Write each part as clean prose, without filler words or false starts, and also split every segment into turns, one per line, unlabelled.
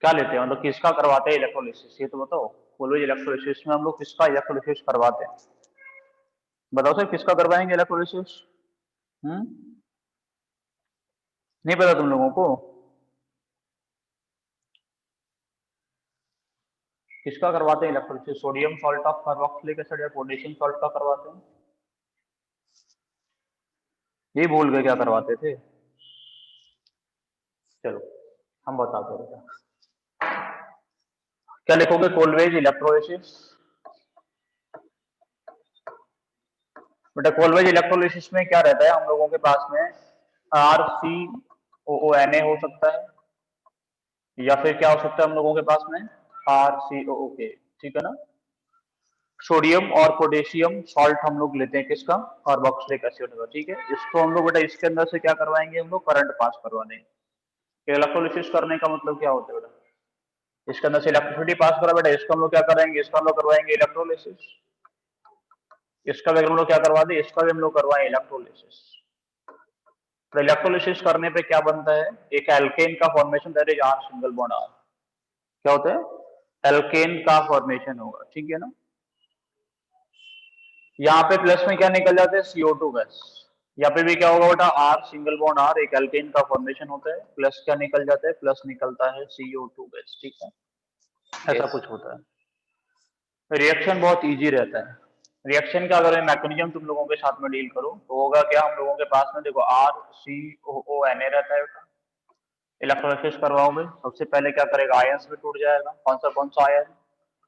क्या लेते हैं, मतलब किसका करवाते हैं इलेक्ट्रोलिसिस, ये तो बताओ। कोलवेज इलेक्ट्रोलिसिस में हम लोग किसका इलेक्ट्रोलिसिस करवाते हैं, बताओ सर किसका करवाएंगे इलेक्ट्रोलिसिस। नहीं पता तुम लोगों को, किसका करवाते हैं electrolysis, sodium salt of carboxylic acid या पोटेशियम सॉल्ट का करवाते हैं। ये भूल गए क्या करवाते थे, चलो हम बताते हैं बेटा। क्या लिखोगे, कोलवेज इलेक्ट्रोलिसिस। बेटा कोलवेज इलेक्ट्रोलिसिस में क्या रहता है हम लोगों के पास में, RCOONA हो सकता है, या फिर क्या हो सकता है हम लोगों के पास में RCOOK, ठीक है ना। सोडियम और पोटेशियम सॉल्ट हम लोग लेते हैं किसका, कार्बोक्सिलिक एसिड का, ठीक है। इसको हम लोग बेटा इसके अंदर से क्या करवाएंगे, हम लोग करंट पास करवा देंगे। इलेक्ट्रोलिसिस करने का मतलब क्या होता है बेटा, इसके अंदर से इलेक्ट्रिसिटी पास करा बेटा, इसको हम लोग क्या करेंगे, इसका हम लोग करवाएंगे इलेक्ट्रोलिसिस। इसका भी हम लोग क्या करवा दें, इसका भी हम लोग करवाएं इलेक्ट्रोलिसिस। तो इलेक्ट्रोलिसिस करने पे क्या बनता है, एक एल्केन का formation, that is R single bond R. क्या होता है, एल्केन का फॉर्मेशन होगा, ठीक है ना। यहाँ पे प्लस में क्या निकल जाते हैं, CO2 गैस। यहाँ पे भी क्या होगा बेटा, आर सिंगल बॉन्ड आर, एक एल्केन का फॉर्मेशन होता है, प्लस क्या निकल जाता है, प्लस निकलता है CO2 गैस, ठीक है। ऐसा
यस।
कुछ होता है। रिएक्शन बहुत इजी रहता है। रिएक्शन का अगर मैकेनिज्म तुम लोगों के साथ में डील करूं तो होगा क्या, हम लोगों के पास में देखो RCOONA रहता है बेटा। इलेक्ट्रोलिसिस करवाओगे सबसे पहले क्या करेगा, आयंस में टूट जाएगा, कौन सा आयन,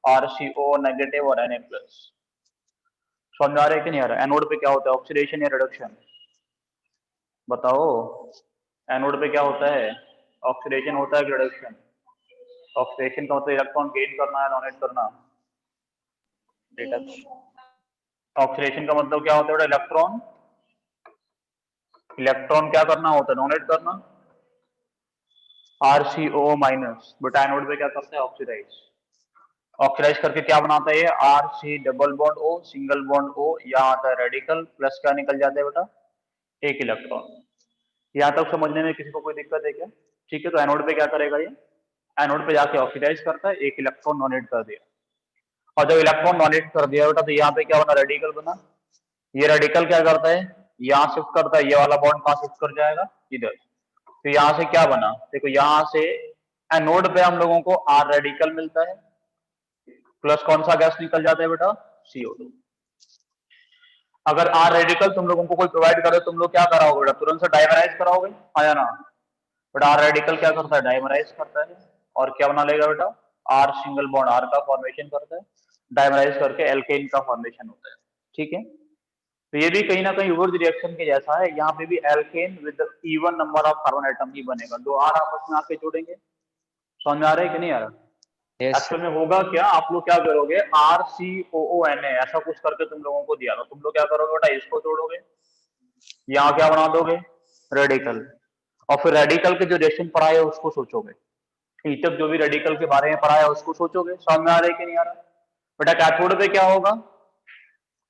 RCO नेगेटिव और Na प्लस। समझ आ रहा है कि नहीं आ रहा है। एनोड पे क्या होता है, ऑक्सीडेशन या रिडक्शन, बताओ। एनोड पे क्या होता है, ऑक्सीडेशन होता है कि रिडक्शन। ऑक्सीडेशन का मतलब इलेक्ट्रॉन गेन करना है, डोनेट करना, रिडक्शन। ऑक्सीडेशन का मतलब क्या होता है, इलेक्ट्रॉन इलेक्ट्रॉन क्या करना होता है, डोनेट करना। RCO माइनस, बट एनोड पे क्या करता है, ऑक्सीडाइज। ऑक्सीडाइज करके क्या बनाता है ये, RC double bond O single bond O, यहाँ आता है रेडिकल, प्लस क्या निकल जाता है बेटा, एक इलेक्ट्रॉन। यहाँ तक समझने में किसी को कोई दिक्कत है क्या, ठीक है। तो एनोड पे क्या करेगा ये, एनोड पे जाके ऑक्सीडाइज करता है, एक इलेक्ट्रॉन डोनेट कर दिया, और जब इलेक्ट्रॉन डोनेट कर दिया बेटा तो यहाँ पे क्या बना, रेडिकल बना। ये रेडिकल क्या करता है, यहाँ शिफ्ट करता है, ये वाला बॉन्ड कहाँ शिफ्ट कर जाएगा, इधर। तो यहाँ से क्या बना, देखो यहाँ से एनोड पे हम लोगों को R रेडिकल मिलता है, प्लस कौन सा गैस निकल जाता है बेटा, CO2। अगर R रेडिकल तुम लोगों को कोई प्रोवाइड करे, तुम लोग क्या कराओगे बेटा, तुरंत से डायमराइज कराओगे, हाँ या ना। बट R रेडिकल क्या करता है, डायमराइज करता है, और क्या बना लेगा बेटा, R सिंगल बॉन्ड R का फॉर्मेशन करता है, डायमराइज करके एल्केन का फॉर्मेशन होता है, ठीक है। तो ये भी कहीं ना कहीं वुड रिएक्शन के जैसा है, यहाँ पे भी alkane with even number of carbon item ही बनेगा, दो R आपस में आके जुड़ेंगे। समझ में आ रहा है कि नहीं आ रहा।
यस
एक्चुअल में होगा क्या, आप लोग क्या करोगे, RCOONA ऐसा कुछ करके तुम लोगों को दिया था, तुम लोग क्या करोगे बेटा, इसको जोड़ोगे, यहाँ क्या बना दोगे, रेडिकल, और फिर रेडिकल के जो रिएक्शन पढ़ा है उसको सोचोगे, अभी तक जो भी रेडिकल के बारे में पढ़ा है उसको सोचोगे। समझ में आ रहा है कि नहीं आ रहा। बेटा कैथोड पे क्या होगा,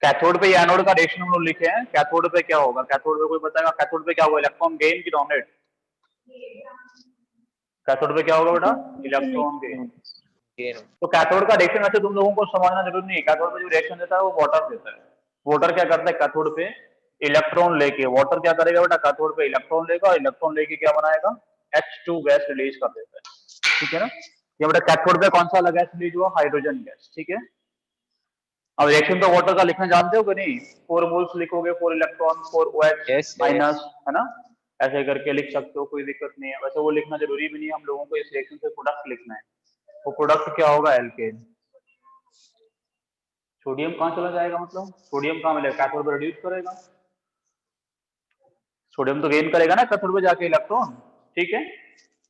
कैथोड पे एनोड का रिएक्शन हम लोग लिखे हैं, कैथोड पे क्या होगा, कैथोड पे कोई बताएगा, कैथोड पे क्या होगा, इलेक्ट्रॉन गेन की डोनेट, कैथोड पे क्या होगा बेटा, इलेक्ट्रॉन गेन। तो कैथोड का रिएक्शन वैसे तुम लोगों को समझना जरूरी नहीं है, कैथोड में जो रिएक्शन देता है वो वाटर देता है। वाटर क्या करता है, कैथोड पे इलेक्ट्रॉन लेके, वाटर क्या करेगा बेटा, कैथोड पे इलेक्ट्रॉन लेगा, और इलेक्ट्रॉन लेके क्या बनाएगा, H2 गैस रिलीज कर देता है, ठीक है ना। ये बेटा कैथोड पे कौन सा वाला गैस रिलीज हुआ, हाइड्रोजन गैस, ठीक है। अब रिएक्शन तो वाटर का लिखना जानते हो कि नहीं, 4 मोल्स लिखोगे, 4 इलेक्ट्रॉन 4 OH
यस
माइनस, है ना, ऐसे करके लिख सकते हो, कोई दिक्कत नहीं है। वैसे वो लिखना जरूरी भी नहीं है, हम लोगों को इस रिएक्शन से प्रोडक्ट लिखना है, वो प्रोडक्ट क्या होगा, एल्केन। सोडियम कहाँ चला जाएगा, मतलब सोडियम कहाँ मिलेगा, कैथोड पर रिड्यूस करेगा, सोडियम तो गेन करेगा ना कैथोड पे जाके इलेक्ट्रॉन, ठीक है।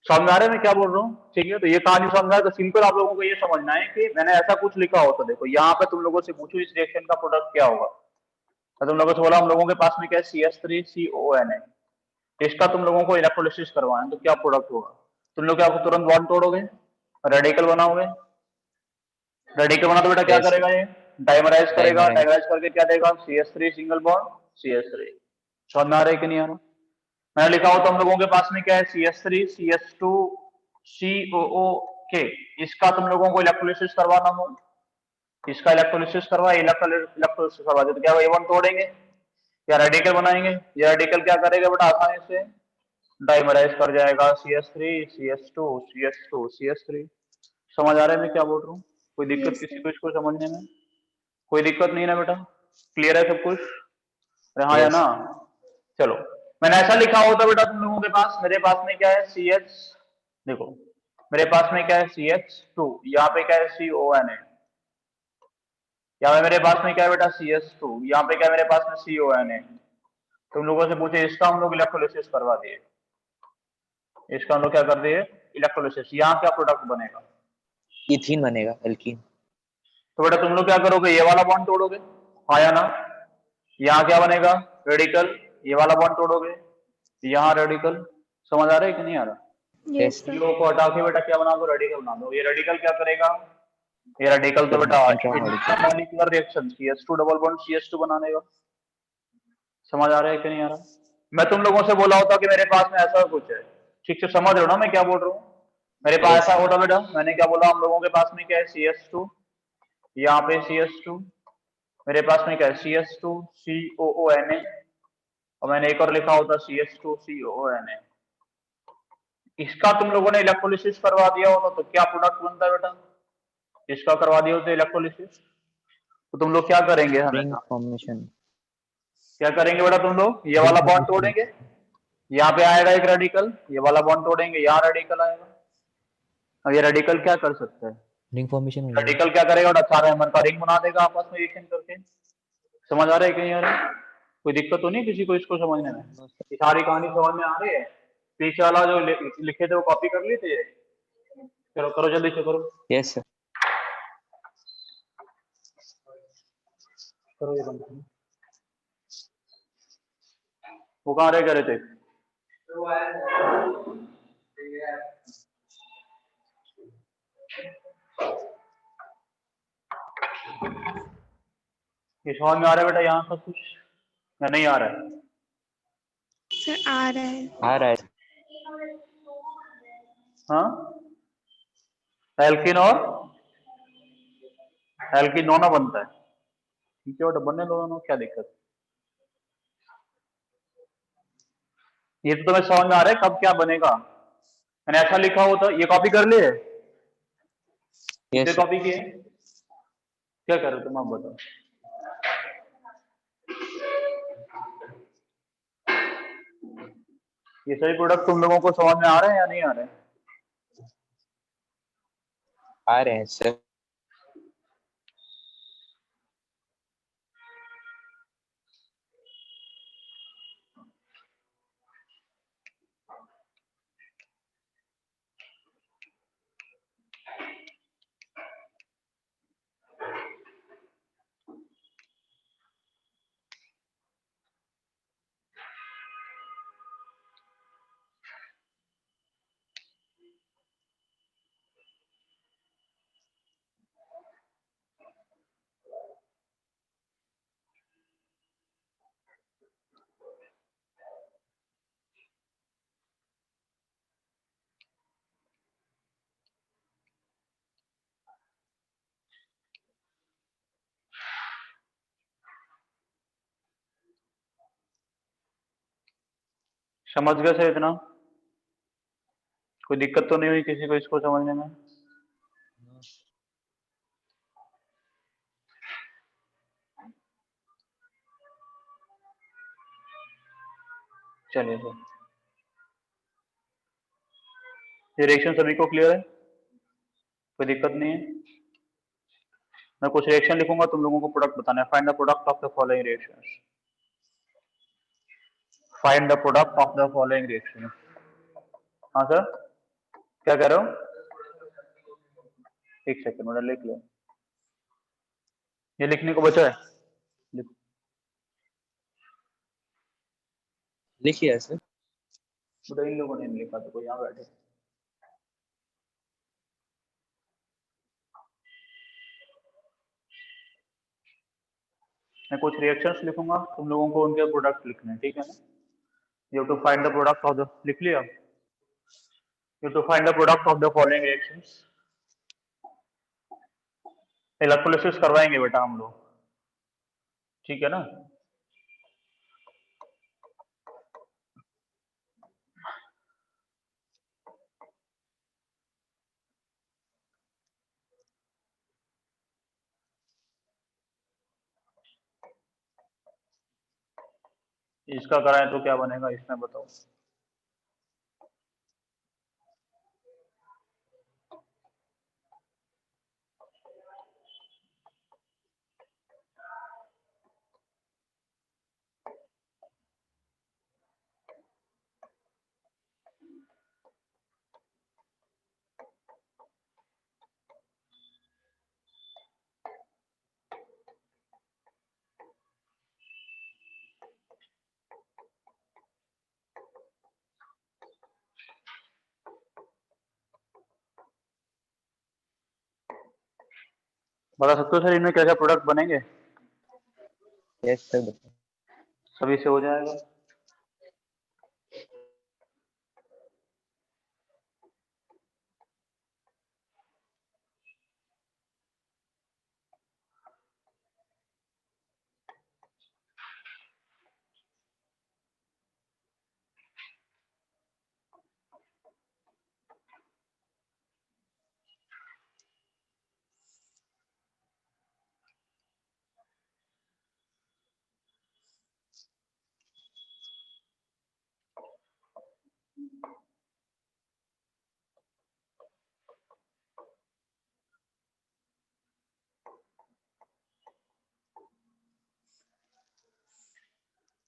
समझ में आ रहा है मैं क्या बोल रहा हूँ, ठीक है। तो ये कहानी समझ में आए तो सिंपल आप लोगों को ये समझना है कि मैंने ऐसा कुछ लिखा हो तो देखो यहाँ पे तुम लोगों से पूछू इस रिएक्शन का प्रोडक्ट क्या होगा, तो तुम लोगों से बोला हम लोगों के पास में क्या है, CH3CON है, इसका तुम लोगों को इलेक्ट्रोलिसिस करवाना है, तो क्या प्रोडक्ट होगा, तुम लोग क्या तुरंत बॉन्ड तोड़ोगे, रेडिकल बनाओगे, रेडिकल बना तो बेटा क्या
यस।
करेगा, ये डाइमराइज करेगा,
डाइमराइज।
डाइमराइज करके क्या देगा, CH3 सिंगल बॉन्ड CH3। समझ में आ रहा है कि नहीं आ रहा। मैंने लिखा हो तो हम लोगों के पास में क्या है, CH3 CH2 COO के इसका तुम लोगों को इलेक्ट्रोलिसिस करवाना हो, इसका इलेक्ट्रोलिसिस करवा, इलेक्ट्रोलिसिस करवा दे तो क्या A1 तोड़ेंगे या रेडिकल बनाएंगे। ये रेडिकल क्या करेगा बेटा, आसानी से डाइमराइज कर जाएगा, CH3 CH2 CH2 CH3। समझ आ रहा है मैं क्या बोल रहा हूँ? कोई दिक्कत किसी को इसको समझने में? कोई दिक्कत नहीं ना बेटा, क्लियर है सब कुछ? हाँ या ना? चलो मैंने ऐसा लिखा होता बेटा तुम लोगों के पास, मेरे पास में क्या है CH, देखो मेरे पास में क्या है CH2, यहाँ पे क्या है CON है, यहाँ पे मेरे पास में क्या है बेटा CH2, यहाँ पे क्या है मेरे पास में CON है। तुम लोगों से पूछे, इसका हम लोग इलेक्ट्रोलिसिस करवा दिए, इसका हम लोग क्या कर दिए इलेक्ट्रोलिसिस, यहाँ क्या प्रोडक्ट बनेगा,
इथीन बनेगा, एल्कीन।
तो बेटा तुम लोग क्या करोगे, ये वाला बॉन्ड तोड़ोगे, हाँ या ना? यहाँ क्या बनेगा रेडिकल, ये वाला बॉन्ड तोड़ोगे, यहाँ रेडिकल। समझ आ रहा है कि नहीं आ रहा?
Yes sir.
CO को हटा के बेटा क्या बना दो, रेडिकल बना दो। ये रेडिकल क्या करेगा, ये रेडिकल तो बेटा intermolecular reaction CH2 double bond CH2 बनाने का। समझ आ रहा है कि नहीं आ रहा? मैं तुम लोगों से बोला होता कि मेरे पास में ऐसा कुछ है, ठीक से समझ रहे हो ना मैं क्या बोल रहा हूँ? मेरे पास ऐसा होता बेटा, मैंने क्या बोला, हम लोगों के पास में क्या है CH2, यहाँ पे CH2, मेरे पास में क्या है CH2 COONA, और मैंने एक और लिखा होता CH2 COONA। इसका तुम लोगों ने इलेक्ट्रोलिसिस करवा दिया होता तो क्या प्रोडक्ट बनता है बेटा, इसका करवा दिया होता इलेक्ट्रोलिसिस, तो तुम लोग क्या करेंगे हमेशा,
फॉर्मेशन
क्या करेंगे बेटा तुम लोग, ये वाला बॉन्ड तोड़ेंगे, यहाँ पे आएगा एक रेडिकल, ये वाला बॉन्ड तोड़ेंगे, यहाँ रेडिकल आएगा। अब ये रेडिकल क्या कर सकता है,
रिंग फॉर्मेशन हो
रेडिकल क्या करेगा बेटा, 4 एमर का रिंग बना देगा आपस में रिएक्शन करके। समझ आ रहा है कि नहीं आ रहा है? कोई दिक्कत तो नहीं किसी को इसको समझने में? ये सारी कहानी समझ में आ रही है? पीछे वाला जो लिखे थे वो कॉपी कर ली थी? चलो करो जल्दी से करो।
Yes sir.
करो ये बंद। वो कहाँ रह गए थे? ये समझ में आ रहा है बेटा यहाँ सब कुछ या नहीं आ रहा है?
सर आ रहा है।
आ रहा है।
हाँ एल्किन और एल्किन दोनों बनता है, ठीक है बेटा बनने दो दोनों, क्या दिक्कत? ये तो तुम्हें समझ में आ रहा है कब क्या बनेगा? मैंने ऐसा लिखा हो तो ये कॉपी कर लिए,
यस
कॉपी किए, क्या कर रहे हो तुम आप बताओ? ये सभी प्रोडक्ट तुम लोगों को समझ में आ रहे हैं या नहीं आ रहे हैं?
आ रहे हैं सर।
समझ गए सर इतना? कोई दिक्कत तो नहीं हुई किसी को इसको समझने में? चलिए सर, ये रिएक्शन सभी को क्लियर है, कोई दिक्कत नहीं है? मैं कुछ रिएक्शन लिखूंगा, तुम लोगों को प्रोडक्ट बताना है। Find the product of the following reactions, find the product of the following reaction. हाँ सर क्या कह रहे हो? एक सेकंड मैंने लिख लिया, ये लिखने को बचा है, लिखो।
लिखिए सर।
बेटा इन लोगों ने नहीं लिखा तो कोई यहाँ बैठे। मैं कुछ रिएक्शंस लिखूंगा, तुम लोगों को उनके प्रोडक्ट लिखने हैं, ठीक है ना? You to find the product of the, लिख लिया? You to find the product of the following reactions, electrolysis करवाएंगे बेटा हम लोग, ठीक है ना। इसका कराएं तो क्या बनेगा इसमें बताओ। बता सकते हो सर इनमें क्या क्या प्रोडक्ट बनेंगे?
यस सर बताओ।
सभी से हो जाएगा।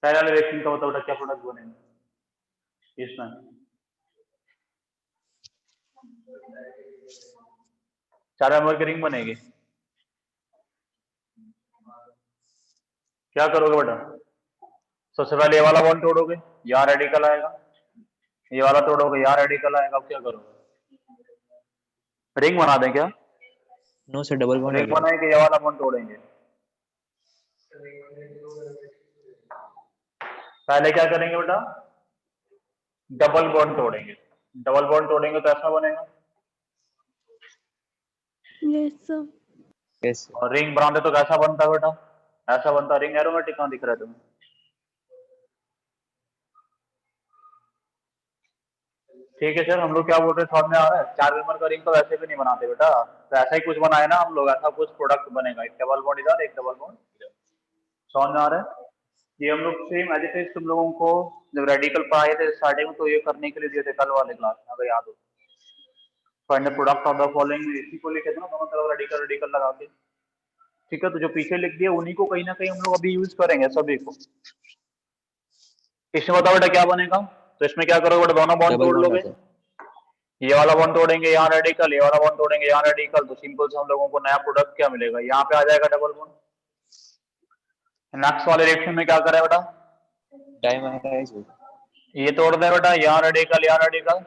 पहले वाले रिएक्शन का बताओ बेटा क्या प्रोडक्ट बनेंगे इसमें? 4 मेंबर की रिंग बनेगी। क्या करोगे बेटा? सबसे पहले ये वाला बॉन्ड तोड़ोगे, यहाँ रेडिकल आएगा, ये वाला तोड़ोगे, यहाँ रेडिकल आएगा। अब क्या करोगे? रिंग बना दें क्या?
No sir double bond
ring
लगेगा।
बनाएंगे, ये वाला बॉन्ड तोड़ेंगे। पहले क्या करेंगे बेटा? डबल बॉन्ड तोड़ेंगे। डबल बॉन्ड तोड़ेंगे तो ऐसा बनेगा,
Yes, sir.
Yes sir.
और रिंग बनाते तो कैसा बनता बेटा? ऐसा बनता। रिंग एरोमेटिक कहाँ दिख रहा है तुम्हें? ठीक है सर, हम लोग क्या बोल रहे हैं समझ में आ रहा है? 4 मेंबर का रिंग तो वैसे भी नहीं बनाते बेटा, तो ऐसा ही कुछ बनाए ना हम लोग, ऐसा कुछ प्रोडक्ट बनेगा। एक डबल बॉन्ड इधर, एक डबल बॉन्ड इधर। समझ में आ रहा है? ये हम लोग सेम एज इट इज तुम लोगों को जब रेडिकल पढ़ाए थे स्टार्टिंग में, तो ये करने के लिए दिए थे कल वाले क्लास में, अगर याद हो। Find the product of the following, इसी को लिखे थे ना दोनों तरफ रेडिकल रेडिकल लगा के। ठीक है, तो जो पीछे लिख दिए उन्हीं को कहीं ना कहीं हम लोग अभी यूज करेंगे सभी को। इसमें बताओ बेटा क्या बनेगा? तो इसमें क्या करोगे बेटा? दोनों बॉन्ड
डबल
तोड़
बॉन्ड
लोगे,
आता है।
ये वाला बॉन्ड तोड़ेंगे यहाँ रेडिकल, ये वाला बॉन्ड तोड़ेंगे यहाँ रेडिकल, तो सिंपल से हम लोगों को नया प्रोडक्ट क्या मिलेगा? यहाँ पे आ जाएगा डबल बॉन्ड। नेक्स्ट वाले रिएक्शन में क्या करें बेटा?
डाइमराइज होगा।
ये तोड़ दें बेटा, यहाँ रेडिकल यहाँ रेडिकल,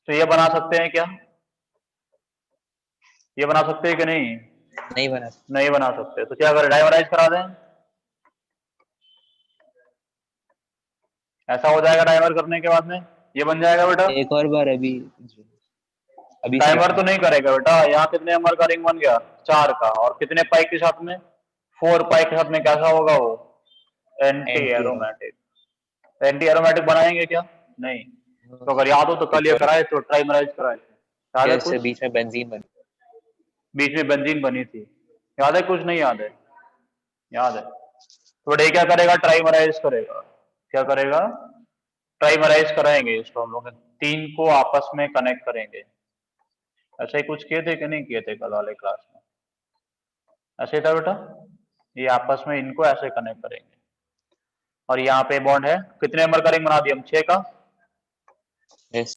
तो ये बना सकते हैं क्या? ये बना सकते हैं कि नहीं?
नहीं बना सकते।
नहीं बना सकते, तो क्या करें? डाइमराइज करा दें। ऐसा हो जाएगा डाइमर करने के बाद में, ये बन जाएगा बेटा।
एक और बार अभी अभी से
डाइमर
लिखना
तो नहीं करेगा बेटा, यहाँ कितने नंबर का रिंग बन गया? 4 का, और कितने पाई के साथ में? 4 पाई के साथ में। कैसा होगा वो? Anti
anti arrow.
Aromatic. Anti aromatic बनाएंगे क्या? नहीं। तो अगर याद हो तो कल ये कराए तो ट्राइमराइज कराए थे, याद है
यस
कुछ?
सर बीच में बेंजीन बन।
बीच में बेंजीन बनी थी, याद है कुछ? नहीं याद है? याद है। तो ये क्या करेगा? ट्राइमराइज करेगा। क्या करेगा? ट्राइमराइज कराएंगे इसको हम लोग, 3 को आपस में कनेक्ट करेंगे। ऐसे ही कुछ किए थे कि नहीं किए थे कल वाले क्लास में? ऐसे था बेटा, ये आपस में इनको ऐसे कनेक्ट करेंगे, और यहाँ पे बॉन्ड है। कितने नंबर का रिंग बना दिया हम? 6 का।
यस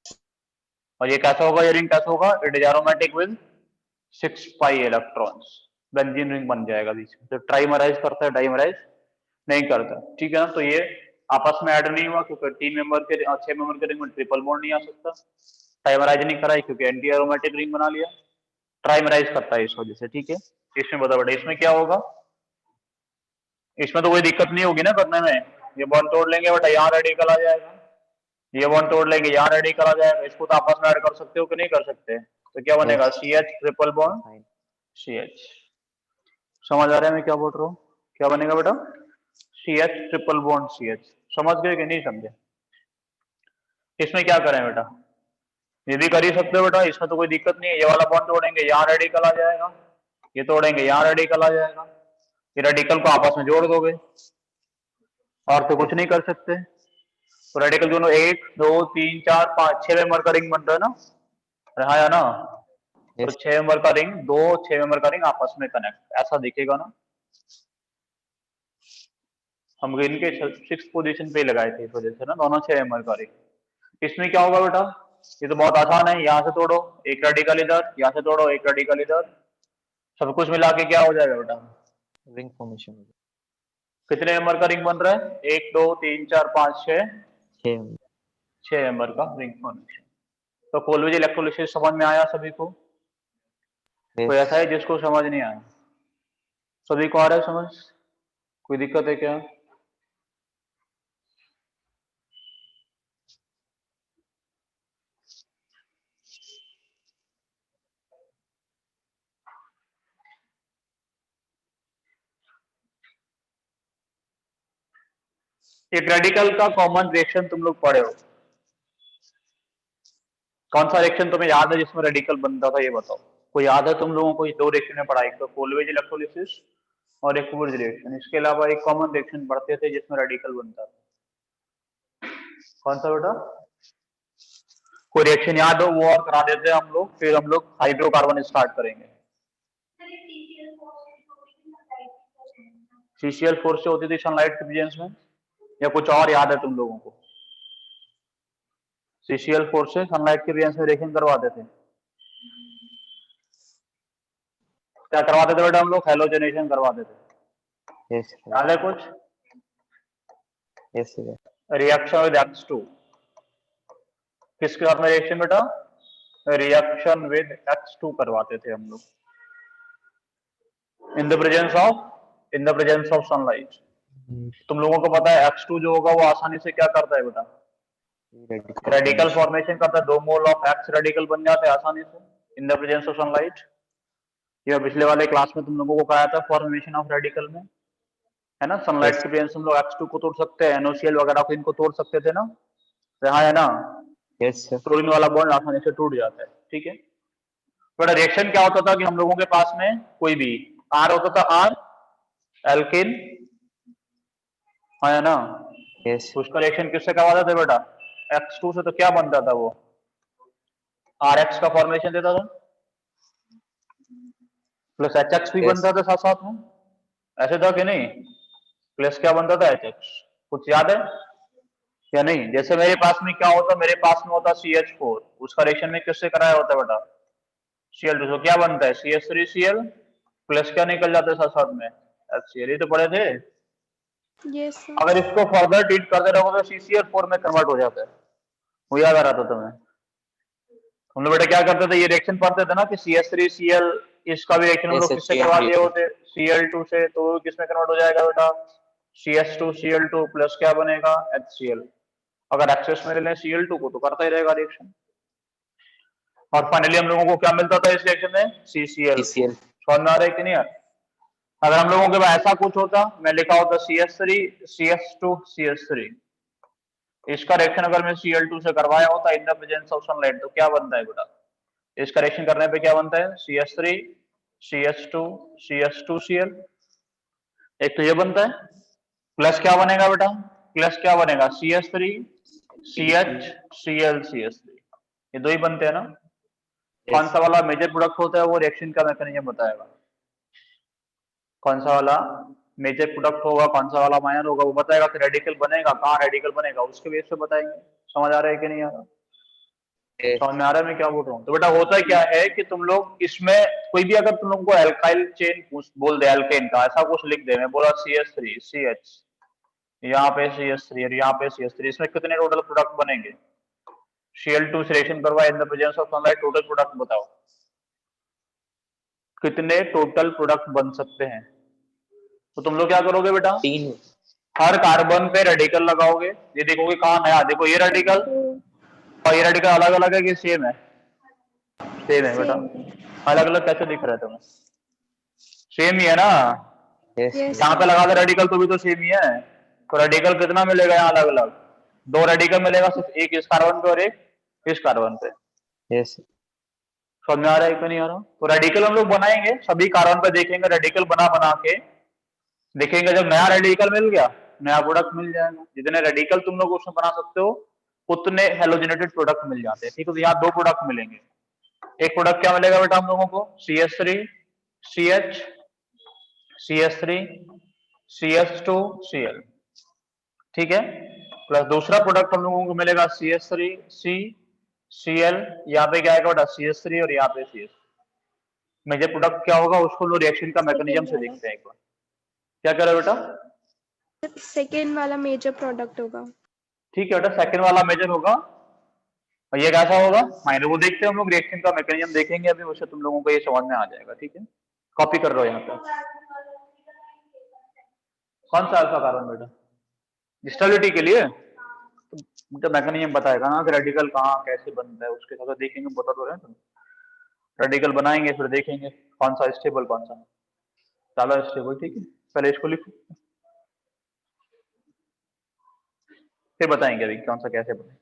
और ये कैसा होगा? ये रिंग कैसा होगा? It is aromatic with 6 pi electrons. Benzene ring बन जाएगा बीच में। तो ट्राइमराइज करता है, डाइमराइज नहीं करता, ठीक है ना। तो ये आपस में ऐड नहीं हुआ क्योंकि 3 मेंबर के 6 मेंबर के रिंग में ट्रिपल बॉन्ड नहीं आ सकता। ट्राइमराइज नहीं कराई क्योंकि एंटी एरोमेटिक रिंग बना लिया। ट्राइमराइज करता है इस वजह से, ठीक है। इसमें बता बेटा, इसमें क्या होगा? इसमें तो कोई दिक्कत नहीं होगी ना करने में। ये बॉन्ड तोड़ लेंगे बेटा, यहाँ रेडिकल आ जाएगा, ये बॉन्ड तोड़ लेंगे, यहाँ रेडिकल आ जाएगा। इसको तो आपस में ऐड कर सकते हो कि नहीं कर सकते? तो क्या बनेगा? C H triple bond
fine.
C H. समझ आ रहा है मैं क्या बोल रहा हूँ? क्या बनेगा बेटा? CH triple bond CH। समझ गए कि नहीं समझे? इसमें क्या करें बेटा? ये भी कर ही सकते हो बेटा, इसमें तो कोई दिक्कत नहीं है। ये वाला बॉन्ड तोड़ेंगे, यहाँ रेडिकल आ जाएगा। ये तोड़ेंगे, यहाँ रेडिकल आ जाएगा। ये रेडिकल को आपस में जोड़ दोगे, और तो कुछ नहीं कर सकते। तो रेडिकल दोनों 1 2 3 4 5 6 मेंबर का रिंग बन रहा है ना, रहा है ना? तो
Yes.
6 मेंबर का रिंग, 2 6 मेंबर का रिंग आपस में कनेक्ट, ऐसा दिखेगा ना। हम इनके 6th पोजीशन पे लगाए थे इस वजह से ना, दोनों 6 मेंबर का रिंग। इसमें क्या होगा बेटा? ये तो बहुत आसान है, यहाँ से तोड़ो एक रेडिकल इधर, यहाँ से तोड़ो एक रेडिकल इधर, सब कुछ मिला के क्या हो जाएगा बेटा?
Ring formation हो
कितने मेंबर का रिंग बन रहा है? 1 2 3 4 5 6
गया।
6 मेंबर का रिंग फॉर्मेशन। तो कोलरिज इलेक्ट्रोलिसिस समझ में आया सभी को? कोई
Yes.
ऐसा है जिसको समझ नहीं आया? सभी को आ रहा है समझ? कोई दिक्कत है क्या? एक रेडिकल का कॉमन रिएक्शन तुम लोग पढ़े हो, कौन सा रिएक्शन तुम्हें याद है जिसमें रेडिकल बनता था, ये बताओ। कोई याद है तुम लोगों को? दो रिएक्शन में पढ़ा, एक तो कोलरिज इलेक्ट्रोलिसिस और एक वुड रिएक्शन। इसके अलावा एक कॉमन रिएक्शन पढ़ते थे जिसमें रेडिकल बनता था, कौन सा बेटा? कोई रिएक्शन याद हो वो और करा देते हैं हम लोग, फिर हम लोग हाइड्रोकार्बन स्टार्ट करेंगे। CCl4 से होती थी सनलाइट के प्रेजेंस में, या कुछ और याद है तुम लोगों को? CCl4 से सनलाइट के प्रेजेंस में रिएक्शन करवाते थे, क्या करवाते थे बेटा हम लोग? हैलोजनेशन करवाते थे।
Yes.
याद है कुछ?
Yes. Yes.
Reaction with X2, किसके साथ में रिएक्शन बेटा? रिएक्शन विद X2 करवाते थे हम लोग, इन द प्रेजेंस ऑफ सनलाइट। तुम लोगों को पता है X2 जो होगा वो आसानी से क्या करता है बेटा?
Radical
radical
formation.
फॉर्मेशन करता है, 2 मोल ऑफ X रेडिकल बन जाते हैं आसानी से इन द प्रेजेंस ऑफ सनलाइट। ये पिछले वाले क्लास में तुम लोगों को कराया था फॉर्मेशन ऑफ रेडिकल में, है ना? Sunlight
Yes.
के प्रेजेंस में हम लोग X2 को तोड़ सकते हैं, NaCl वगैरह को इनको तोड़ सकते थे ना, हाँ है ना?
Yes, sir.
क्लोरीन वाला बॉन्ड आसानी से टूट जाता है, ठीक है। बट रिएक्शन क्या होता था कि हम लोगों के पास में कोई भी R होता था, R एल्किन, है ना?
Yes.
उसका रिएक्शन किससे करवाते थे बेटा? X2 से। तो क्या बनता था वो? RX का फॉर्मेशन देता था, प्लस HX भी
Yes.
बनता था साथ साथ में, ऐसे था कि नहीं? प्लस क्या बनता था? HX। कुछ याद है या नहीं? जैसे मेरे पास में क्या होता, मेरे पास में होता CH4, उसका रिएक्शन में किससे कराया होता बेटा? Cl2। तो क्या बनता है? CH3Cl प्लस क्या निकल जाता है साथ साथ में? HCl। ये तो पढ़े थे।
Yes, sir.
अगर इसको फर्दर ट्रीट करते रहोगे तो CCl4 में कन्वर्ट हो जाता है, वो याद आ रहा था तुम्हें? हम लोग बेटा क्या करते थे, ये रिएक्शन पढ़ते थे ना कि CH3Cl, इसका भी रिएक्शन हम
Yes,
लोग
sir.
किससे
chain
करवा दिए
reaction.
होते? Cl2 से। तो वो किसमें कन्वर्ट हो जाएगा बेटा? CH2Cl2 प्लस क्या बनेगा? HCl। अगर एक्सेस में ले लें Cl2 को तो करता ही रहेगा रिएक्शन, और फाइनली हम लोगों को क्या मिलता था इस रिएक्शन में? CCl।
CCl.
समझ में आ रहा है कि नहीं? अगर हम लोगों के पास ऐसा कुछ होता, मैं लिखा होता CH3 CH2 CH3, इसका रिएक्शन अगर मैं Cl2 से करवाया होता इन द प्रेजेंस ऑफ सनलाइट, तो क्या बनता है बेटा? इसका रिएक्शन करने पे क्या बनता है? CH3 CH2 CH2Cl। एक तो ये बनता है, प्लस क्या बनेगा बेटा? प्लस क्या बनेगा? CH3 CH Cl CH3। ये दो ही बनते हैं ना। कौन
Yes.
सा वाला मेजर प्रोडक्ट होता है वो रिएक्शन का मैकेनिज्म बताएगा। कौन सा वाला मेजर प्रोडक्ट होगा, कौन सा वाला माइनर होगा, वो बताएगा। कि रेडिकल बनेगा कहाँ, रेडिकल बनेगा उसके बेस पे बताएंगे। समझ आ रहा है कि नहीं आ रहा?
Yes.
समझ में आ रहा है मैं क्या बोल रहा हूँ? तो बेटा होता क्या है कि तुम लोग इसमें कोई भी अगर तुम लोग को एल्काइल चेन बोल दे, एल्केन का ऐसा कुछ लिख दे, मैं बोला CH3 CH, यहाँ पे CH3 और यहाँ पे CH3, इसमें कितने टोटल प्रोडक्ट बनेंगे? Cl2 से रिएक्शन करवाए इन the presence of sunlight, total product बताओ कितने टोटल प्रोडक्ट बन सकते हैं? तो तुम लोग क्या करोगे बेटा?
3.
हर कार्बन पे रेडिकल लगाओगे, ये देखोगे कहाँ नया, देखो ये रेडिकल और ये रेडिकल अलग अलग है कि सेम है? सेम है बेटा।
Same.
अलग अलग कैसे दिख रहा है तुम्हें? सेम ही है ना,
यस
Yes.
यहाँ पे लगा दे रेडिकल तो भी तो सेम ही है। तो रेडिकल कितना मिलेगा यहाँ अलग अलग, दो रेडिकल मिलेगा, सिर्फ एक इस कार्बन पे और एक इस कार्बन पे।
यस
समझ में आ रहा है कि नहीं आ रहा? तो रेडिकल हम लोग बनाएंगे सभी कार्बन पे, देखेंगे रेडिकल बना बना के देखेंगे, जब नया रेडिकल मिल गया नया प्रोडक्ट मिल जाएगा। जितने रेडिकल तुम लोग उसमें बना सकते हो उतने हेलोजेनेटेड प्रोडक्ट मिल जाते हैं। ठीक है, तो यहाँ दो प्रोडक्ट मिलेंगे। एक प्रोडक्ट क्या मिलेगा बेटा हम लोगों को, CH3 CH CH3 CH2 Cl, ठीक है। प्लस दूसरा प्रोडक्ट हम लोगों को मिलेगा CH3 C Cl, यहाँ पे क्या आएगा बेटा CH3 और यहाँ पे CH। मेजर प्रोडक्ट क्या होगा उसको लोग रिएक्शन का मैकेनिज्म
Second
से
वाला.
देखते हैं एक बार। क्या कह रहे हो बेटा?
Second वाला major product होगा.
ठीक है बेटा, सेकंड वाला मेजर होगा। और ये कैसा होगा माइनर, वो देखते हैं हम लोग, रिएक्शन का मैकेनिज्म देखेंगे अभी, उससे तुम लोगों को ये समझ में आ जाएगा। ठीक है, कॉपी कर रहे हो यहाँ पे। कौन सा अल्फा कार्बन बेटा? स्टेबिलिटी के लिए तो मैकेनिज्म बताएगा ना कि रेडिकल कहाँ कैसे बनता है, उसके साथ देखेंगे, बता तो रहे हैं तुम। रेडिकल बनाएंगे फिर देखेंगे कौन सा स्टेबल कौन सा ज्यादा स्टेबल। ठीक है, पहले इसको लिखो फिर बताएंगे अभी कौन सा कैसे बनेगा।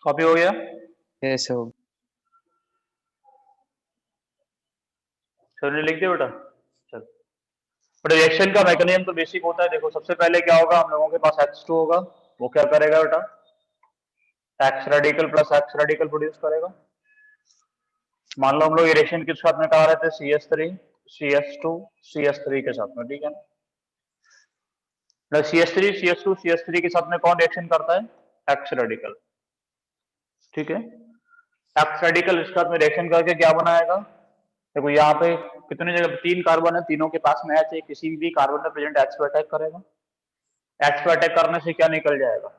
कॉपी हो गया?
यस हो
सर ने लिख दिया बेटा? चल, बट रिएक्शन का मैकेनिज्म तो बेसिक होता है। देखो सबसे पहले क्या होगा, हम लोगों के पास H2 होगा, वो क्या करेगा बेटा, X radical plus X radical produce करेगा। मान लो हम लोग रिएक्शन किस साथ में करा रहे थे, CH3 CH2 CH3 के साथ में, ठीक है ना। CH3 CH2 CH3 के साथ में कौन रिएक्शन करता है, X रेडिकल, ठीक है। X रेडिकल इसके साथ में रिएक्शन करके क्या बनाएगा, देखो यहाँ पे कितने जगह तीन कार्बन है, तीनों के पास में H है, किसी भी कार्बन में प्रेजेंट H पे अटैक करेगा। H पे अटैक करने से क्या निकल जाएगा,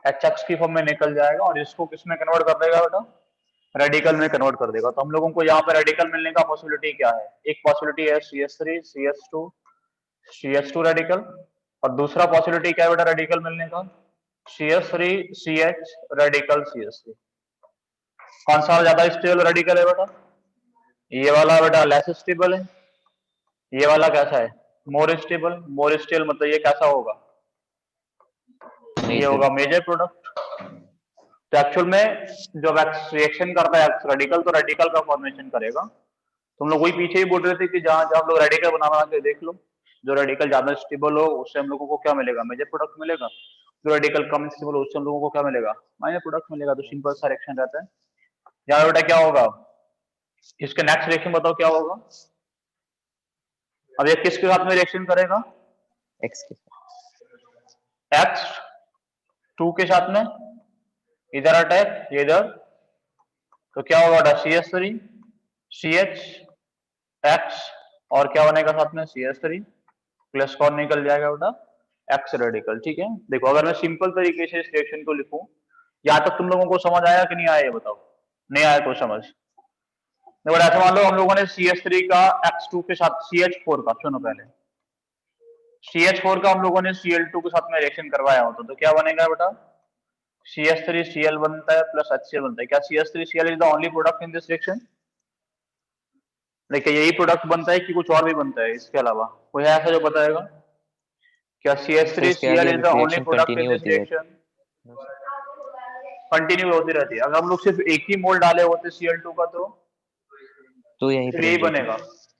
HX की फॉर्म में निकल जाएगा और इसको किस में कन्वर्ट कर देगा बेटा, रेडिकल में कन्वर्ट कर देगा। तो हम लोगों को यहाँ पे रेडिकल मिलने का पॉसिबिलिटी क्या है, एक पॉसिबिलिटी है CH3 CH2 CH2 रेडिकल, और दूसरा पॉसिबिलिटी क्या है बेटा रेडिकल मिलने का, CH3 CH रेडिकल CH3। कौन सा ज्यादा स्टेबल रेडिकल है बेटा, ये वाला बेटा लेस स्टेबल है, ये वाला कैसा है मोर स्टेबल। मोर स्टेबल मतलब ये कैसा होगा, ये होगा मेजर प्रोडक्ट। तो एक्चुअल में जब रिएक्शन करता है रेडिकल तो रेडिकल का फॉर्मेशन करेगा। तुम लोग वही पीछे ही बोल रहे थे कि जहां जहां हम लोग रेडिकल बना बना के देख लो, जो रेडिकल ज्यादा स्टेबल हो उससे हम लोगों को क्या मिलेगा, मेजर प्रोडक्ट मिलेगा। जो रेडिकल कम स्टेबल हो उससे हम लोगों को क्या मिलेगा, माइनर प्रोडक्ट मिलेगा। तो सिंपल सा रिएक्शन रहता है। यहाँ बेटा क्या होगा, इसके नेक्स्ट रिएक्शन बताओ क्या होगा। अब ये किसके साथ में रिएक्शन करेगा,
एक्स के
X2 के साथ में, इधर अटैक ये इधर, तो क्या होगा बेटा CH3 CH X और क्या बनेगा साथ में CH3 प्लस कौन निकल जाएगा बेटा X रेडिकल। ठीक है, देखो अगर मैं सिंपल तरीके से इस रिएक्शन को लिखूं, यहाँ तक तुम लोगों को समझ आया कि नहीं आया ये बताओ, नहीं आया तो समझ। देखो ऐसा मान लो हम लोगों ने CH3 का X2 के साथ CH4 का, सुनो पहले CH4 का हम लोगों ने Cl2 के साथ में रिएक्शन करवाया होता तो क्या बनेगा बेटा, CH3Cl बनता है प्लस HCl बनता है। क्या CH3Cl is the only product in this reaction, देखिए यही प्रोडक्ट बनता है कि कुछ और भी बनता है इसके अलावा, कोई है ऐसा जो बताएगा। क्या
सर इसके आगे
CH3Cl is the only
reaction
product in
continue
this
होती रहती
रिएक्शन, कंटिन्यू होती रहती है। अगर हम लोग सिर्फ एक ही मोल डाले होते Cl2 का
तो यहीं
तो
पर
यही
रुक जाती
बनेगा।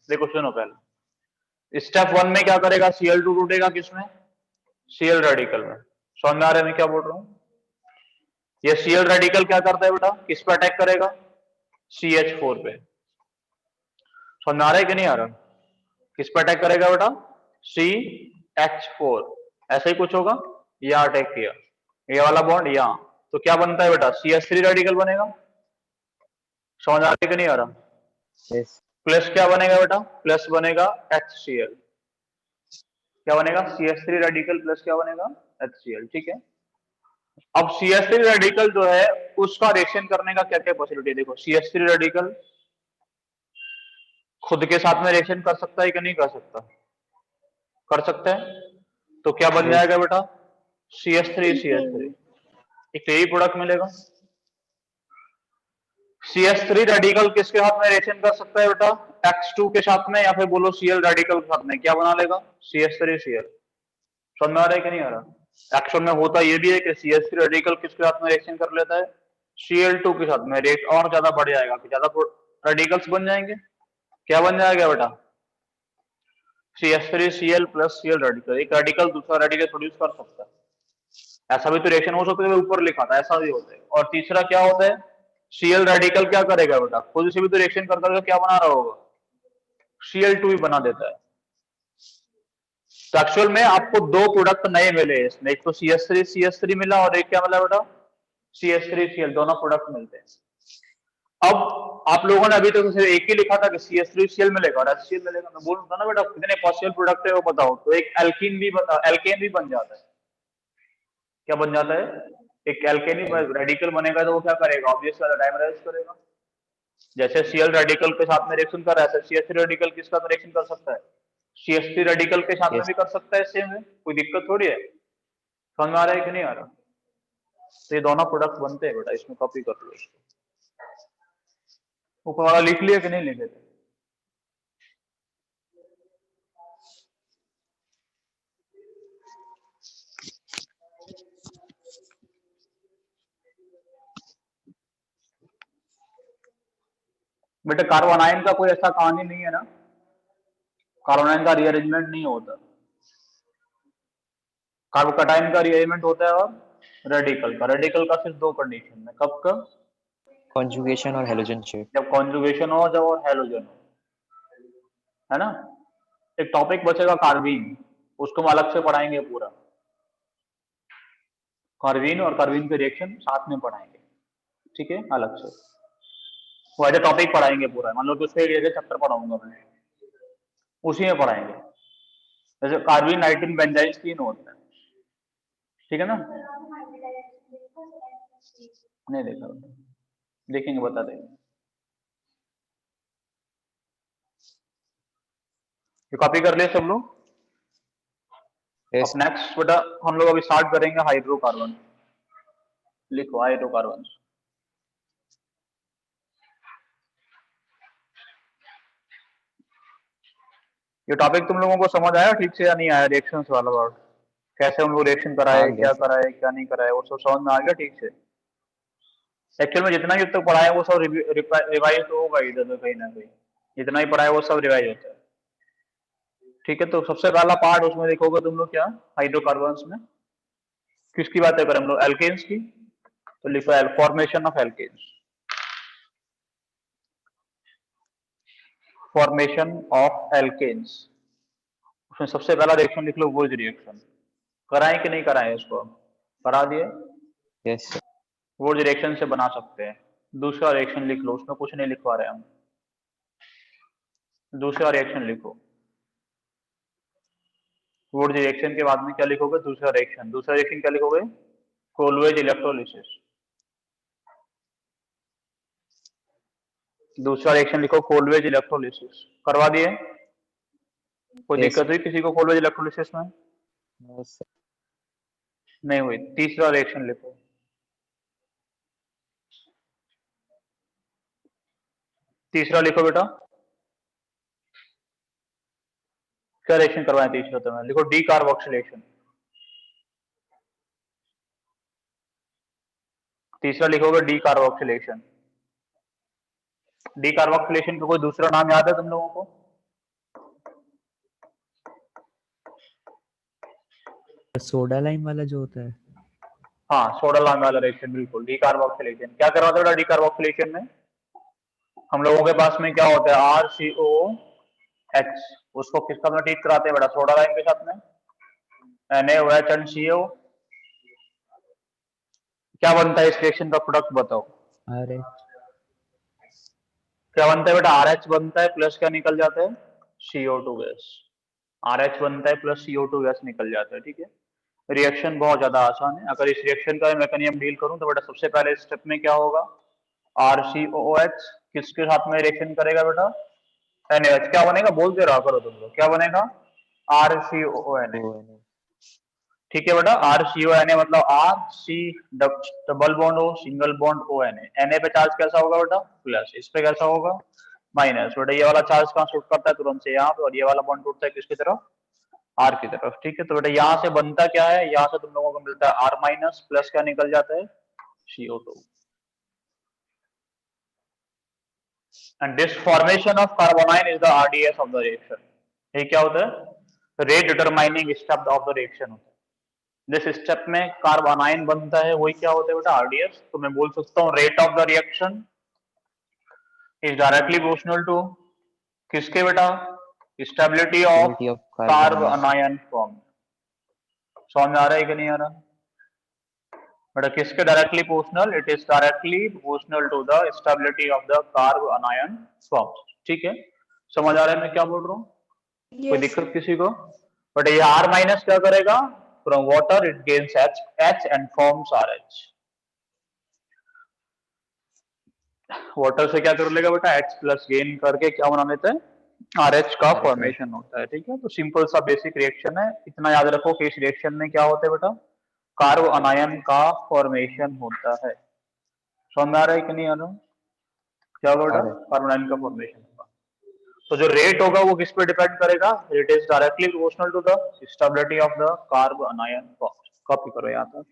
देखो सुनो पहले, स्टेप 1 में क्या करेगा, Cl2 टूटेगा किसमें, Cl रेडिकल में। समझ में आ रहा है मैं क्या बोल रहा हूँ, ये Cl रेडिकल क्या करता है बेटा, किस पे अटैक करेगा, CH4 पे। समझ में आ रहा है कि नहीं आ रहा, किस पे अटैक करेगा बेटा, CH4, ऐसा ही कुछ होगा, यहाँ अटैक किया, ये वाला बॉन्ड यहाँ, तो क्या बनता है बेटा, CH3 रेडिकल बनेगा। समझ आ रहा है कि नहीं आ रहा,
yes,
प्लस क्या बनेगा बेटा, प्लस बनेगा HCl, क्या बनेगा, CH3 रेडिकल प्लस क्या बनेगा, HCl, ठीक है। अब CH3 रेडिकल जो है उसका रिएक्शन करने का क्या क्या पॉसिबिलिटी है, देखो CH3 रेडिकल खुद के साथ में रिएक्शन कर सकता है कि नहीं कर सकता, कर सकता है, तो क्या बन
yes,
जाएगा बेटा, CH3 एक यही प्रोडक्ट मिलेगा। CH3 रेडिकल किसके साथ में रिएक्शन कर सकता है बेटा, X2 के साथ में, या फिर बोलो Cl रेडिकल के साथ में, क्या बना लेगा, CH3Cl। समझ में आ रहा है कि नहीं आ रहा, एक्शन में होता ये भी है कि CH3 रेडिकल किसके साथ में रिएक्शन कर लेता है, Cl2 के साथ में, रेट और ज्यादा बढ़ जाएगा, ज्यादा रेडिकल्स बन जाएंगे, क्या बन जाएगा बेटा, CH3Cl प्लस Cl रेडिकल, एक रेडिकल दूसरा रेडिकल प्रोड्यूस कर सकता है, ऐसा भी तो रिएक्शन हो सकता है, ऊपर लिखा था ऐसा भी होता है। और तीसरा क्या होता है, Cl रेडिकल क्या करेगा बेटा, खुद से भी तो रिएक्शन कर करके क्या बना रहा होगा, Cl2 ही बना देता है। तो एक्चुअल में आपको दो प्रोडक्ट नए मिले इसमें, एक तो CH3 मिला और एक क्या मिला बेटा, CH3Cl, दोनों प्रोडक्ट मिलते हैं। अब आप लोगों ने अभी तक तो सिर्फ एक ही लिखा था कि CH3Cl मिलेगा और HCl मिलेगा, मैं बोल रहा था ना बेटा कितने पॉसिबल प्रोडक्ट है वो बताओ, तो एक एल्केन भी बन जाता है, क्या बन जाता है, एक एल्केन ही रेडिकल बनेगा, तो वो क्या करेगा, ऑब्वियस वाला डाइमराइज करेगा। जैसे Cl रेडिकल के साथ में रिएक्शन कर रहा है, CH3 रेडिकल किसका रिएक्शन कर सकता है, CH3 रेडिकल के साथ में
yes,
भी कर सकता है, सेम है, कोई दिक्कत थोड़ी है। समझ में आ रहा है कि नहीं आ रहा, तो ये दोनों प्रोडक्ट बनते हैं बेटा, इसमें कॉपी कर लो इसको, ऊपर वाला लिख लिया कि नहीं लिखे थे, बेटा कार्बोनाइन का कोई ऐसा कहानी नहीं है ना, कार्बोनाइन का रीअरेंजमेंट नहीं होता, कार्बोकटाइन का रीअरेंजमेंट होता है, और रेडिकल का सिर्फ दो कंडीशन में, कब कब,
conjugation और halogen shape,
जब कॉन्जुगेशन हो, जब और हेलोजन हो, है ना। एक टॉपिक बचेगा कार्बीन, उसको हम अलग से पढ़ाएंगे पूरा, कार्बीन और कार्बीन के रिएक्शन साथ में पढ़ाएंगे, ठीक है, अलग से वो एज टॉपिक पढ़ाएंगे पूरा, मान लो कि उसके एक चैप्टर पढ़ाऊंगा मैं, उसी में पढ़ाएंगे। जैसे कार्बीन 19 बेंजाइन्स 3 होता है, ठीक है ना, नहीं देखा, देखेंगे बता देंगे। ये कॉपी कर लिए सब लोग।
yes,
अब नेक्स्ट बेटा हम लोग अभी स्टार्ट करेंगे हाइड्रोकार्बन, लिखो हाइड्रोकार्बन। ये टॉपिक तुम लोगों को समझ आया ठीक से या नहीं आया, रिएक्शंस वाला वर्ड, कैसे हम लोग रिएक्शन
आ
कराए,
गया,
क्या कराए क्या नहीं कराए, वो सब समझ में आ गया ठीक से। एक्चुअल में जितना भी अब तक पढ़ाया वो सब रिवाइज तो होगा इधर में कहीं ना कहीं, जितना ही पढ़ाया वो सब रिवाइज होता है, ठीक है। तो सबसे पहला पार्ट उसमें देखोगे तुम लोग क्या, हाइड्रोकार्बन्स में किसकी बातें करें हम लोग, एल्केन्स की, तो लिखो formation of alkenes, formation of alkenes, उसमें सबसे पहला रिएक्शन लिख लो वोल्ज रिएक्शन, कराएं कि नहीं कराएं इसको, करा दिए,
yes, sir,
वोल्ज रिएक्शन से बना सकते हैं। दूसरा रिएक्शन लिख लो, उसमें कुछ नहीं लिखवा रहे हम, दूसरा रिएक्शन लिखो, वोल्ज रिएक्शन के बाद में क्या लिखोगे, दूसरा रिएक्शन क्या लिखोगे, कोलवेज इलेक्ट्रोलिसिस, दूसरा रिएक्शन लिखो कोलवेज इलेक्ट्रोलिसिस, करवा दिए, कोई
yes,
दिक्कत हुई किसी को कोलवेज इलेक्ट्रोलिसिस में,
no, sir,
नहीं हुई। तीसरा रिएक्शन लिखो, तीसरा लिखो बेटा, क्या रिएक्शन करवाएं तीसरा, तो लिखो डी कार्बोक्सिलेशन, तीसरा लिखोगे डी कार्बोक्सिलेशन। डी कार्बोक्सिलेशन का कोई दूसरा नाम याद है तुम लोगों को,
सोडा लाइम वाला जो होता है,
हाँ सोडा लाइम वाला रिएक्शन, बिल्कुल डी कार्बोक्सिलेशन। क्या करवाते बेटा डी कार्बोक्सिलेशन में? हम लोगों के पास में क्या होता है RCOH, उसको किसका में ट्रीट कराते हैं बेटा? सोडा लाइम के साथ में NaOH एंड CO। क्या बनता है इस रिएक्शन का प्रोडक्ट बताओ?
अरे
क्या बनता है बेटा? RH बनता है प्लस क्या निकल जाता है? CO2 gas. RH बनता है प्लस CO2 गैस निकल जाता है, ठीक है। रिएक्शन बहुत ज्यादा आसान है। अगर इस रिएक्शन का मैकेनिज्म डील करूं तो बेटा सबसे पहले स्टेप में क्या होगा? RCOH किसके साथ में रिएक्शन करेगा बेटा? NaOH। क्या बनेगा? बोलते रहा करो तुम लोग, क्या बनेगा? RCONA।
वो है नहीं।
ठीक है बेटा, RCONA मतलब R C double bond O single bond ONA। Na पे चार्ज कैसा होगा बेटा? प्लस। इस पे कैसा होगा? माइनस। बेटा ये वाला चार्ज कहाँ शूट करता है? तुरंत से यहाँ पे। और ये वाला बॉन्ड टूटता है किसकी तरफ? R की तरफ, ठीक है। तो बेटा यहाँ से बनता क्या है? यहाँ से तुम लोगों को मिलता है R माइनस प्लस क्या निकल जाता है? CO2। And this formation of carbanion is the RDS of the reaction। ये क्या होता है? Rate determining step of the reaction होता है। जिस स्टेप में कार्बोनाइन बनता है वही क्या होता है बेटा? RDS। तो मैं बोल सकता हूँ rate of the reaction is directly proportional to किसके बेटा? Stability of
Stability of
carb
carbanion।
Anion form. समझ में आ रहा है कि नहीं आ रहा? बेटा किसके directly proportional? It is directly proportional to the stability of the carbanion forms, ठीक है। समझ आ रहा है मैं क्या बोल रहा हूँ? कोई
Yes,
दिक्कत
sir.
किसी को? बट ये R माइनस क्या करेगा? From water it gains H and forms RH। Water से क्या कर लेगा बेटा? H प्लस गेन करके क्या बना लेता है? RH का
RH
फॉर्मेशन होता है, ठीक है। तो सिंपल सा बेसिक रिएक्शन है। इतना याद रखो कि इस रिएक्शन में क्या होता है बेटा? कार्ब अनायन का फॉर्मेशन होता है। समझ में आ रहा है कि नहीं आ रहा? क्या होगा बेटा?
RH।
कार्ब अनायन का फॉर्मेशन होगा। तो जो रेट होगा वो किस पे डिपेंड करेगा? It is directly proportional to the stability of the carbanion form. Copy करो यहाँ तक।